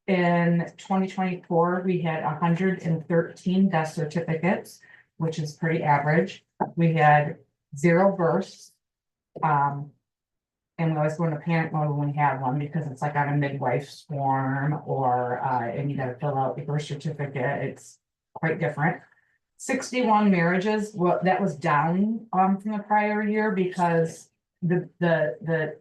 in 2024, we had 113 death certificates, which is pretty average. We had 0 births. And we always go into panic mode when we have one because it's like on a midwife's form or and you gotta fill out the birth certificate. It's quite different. 61 marriages, well, that was down from the prior year because the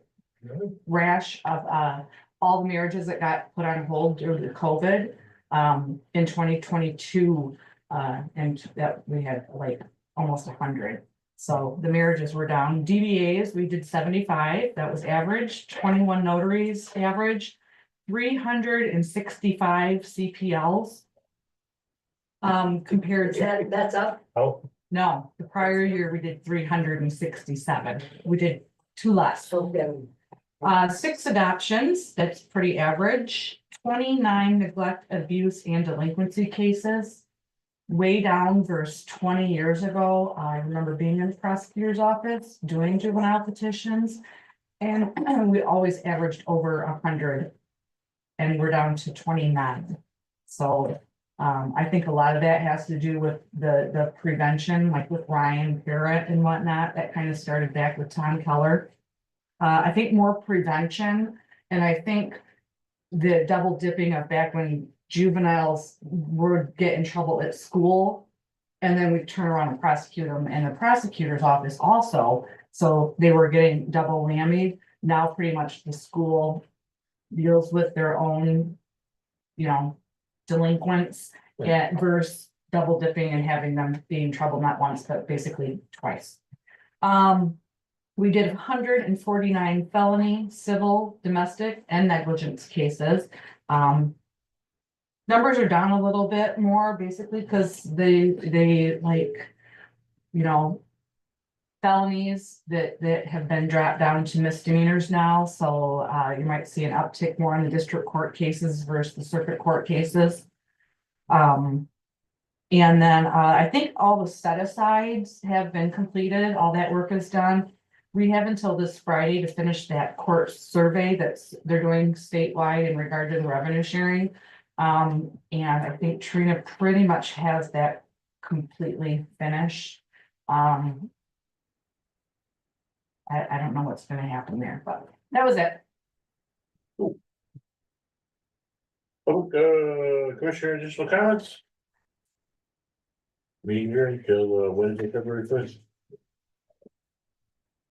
rash of all the marriages that got put on hold due to COVID in 2022 and that we had like almost 100. So the marriages were down. DBAs, we did 75, that was average. 21 notaries average. 365 CPLs. Compared to, That's up. How, no, the prior year we did 367. We did 2 less. Okay. 6 adoptions, that's pretty average. 29 neglect, abuse, and delinquency cases. Way down versus 20 years ago. I remember being in the prosecutor's office doing juvenile petitions. And we always averaged over 100. And we're down to 29. So I think a lot of that has to do with the prevention, like with Ryan Parrott and whatnot. That kind of started back with Tom Keller. I think more prevention, and I think the double dipping of back when juveniles would get in trouble at school, and then we turn around and prosecute them in the prosecutor's office also. So they were getting double whammy. Now pretty much the school deals with their own, delinquents versus double dipping and having them be in trouble not once, but basically twice. We did 149 felony, civil, domestic, and negligence cases. numbers are down a little bit more, basically, because they like, you know, felonies that have been dropped down to misdemeanors now, so, you might see an uptick more in the district court cases versus the circuit court cases. And then, I think all the set asides have been completed, all that work is done. We have until this Friday to finish that court survey they're doing statewide in regard to the revenue sharing. And I think Trina pretty much has that completely finished. I don't know what's gonna happen there, but that was it. Commissioner, additional comments? Meeting here until Wednesday, February 1st.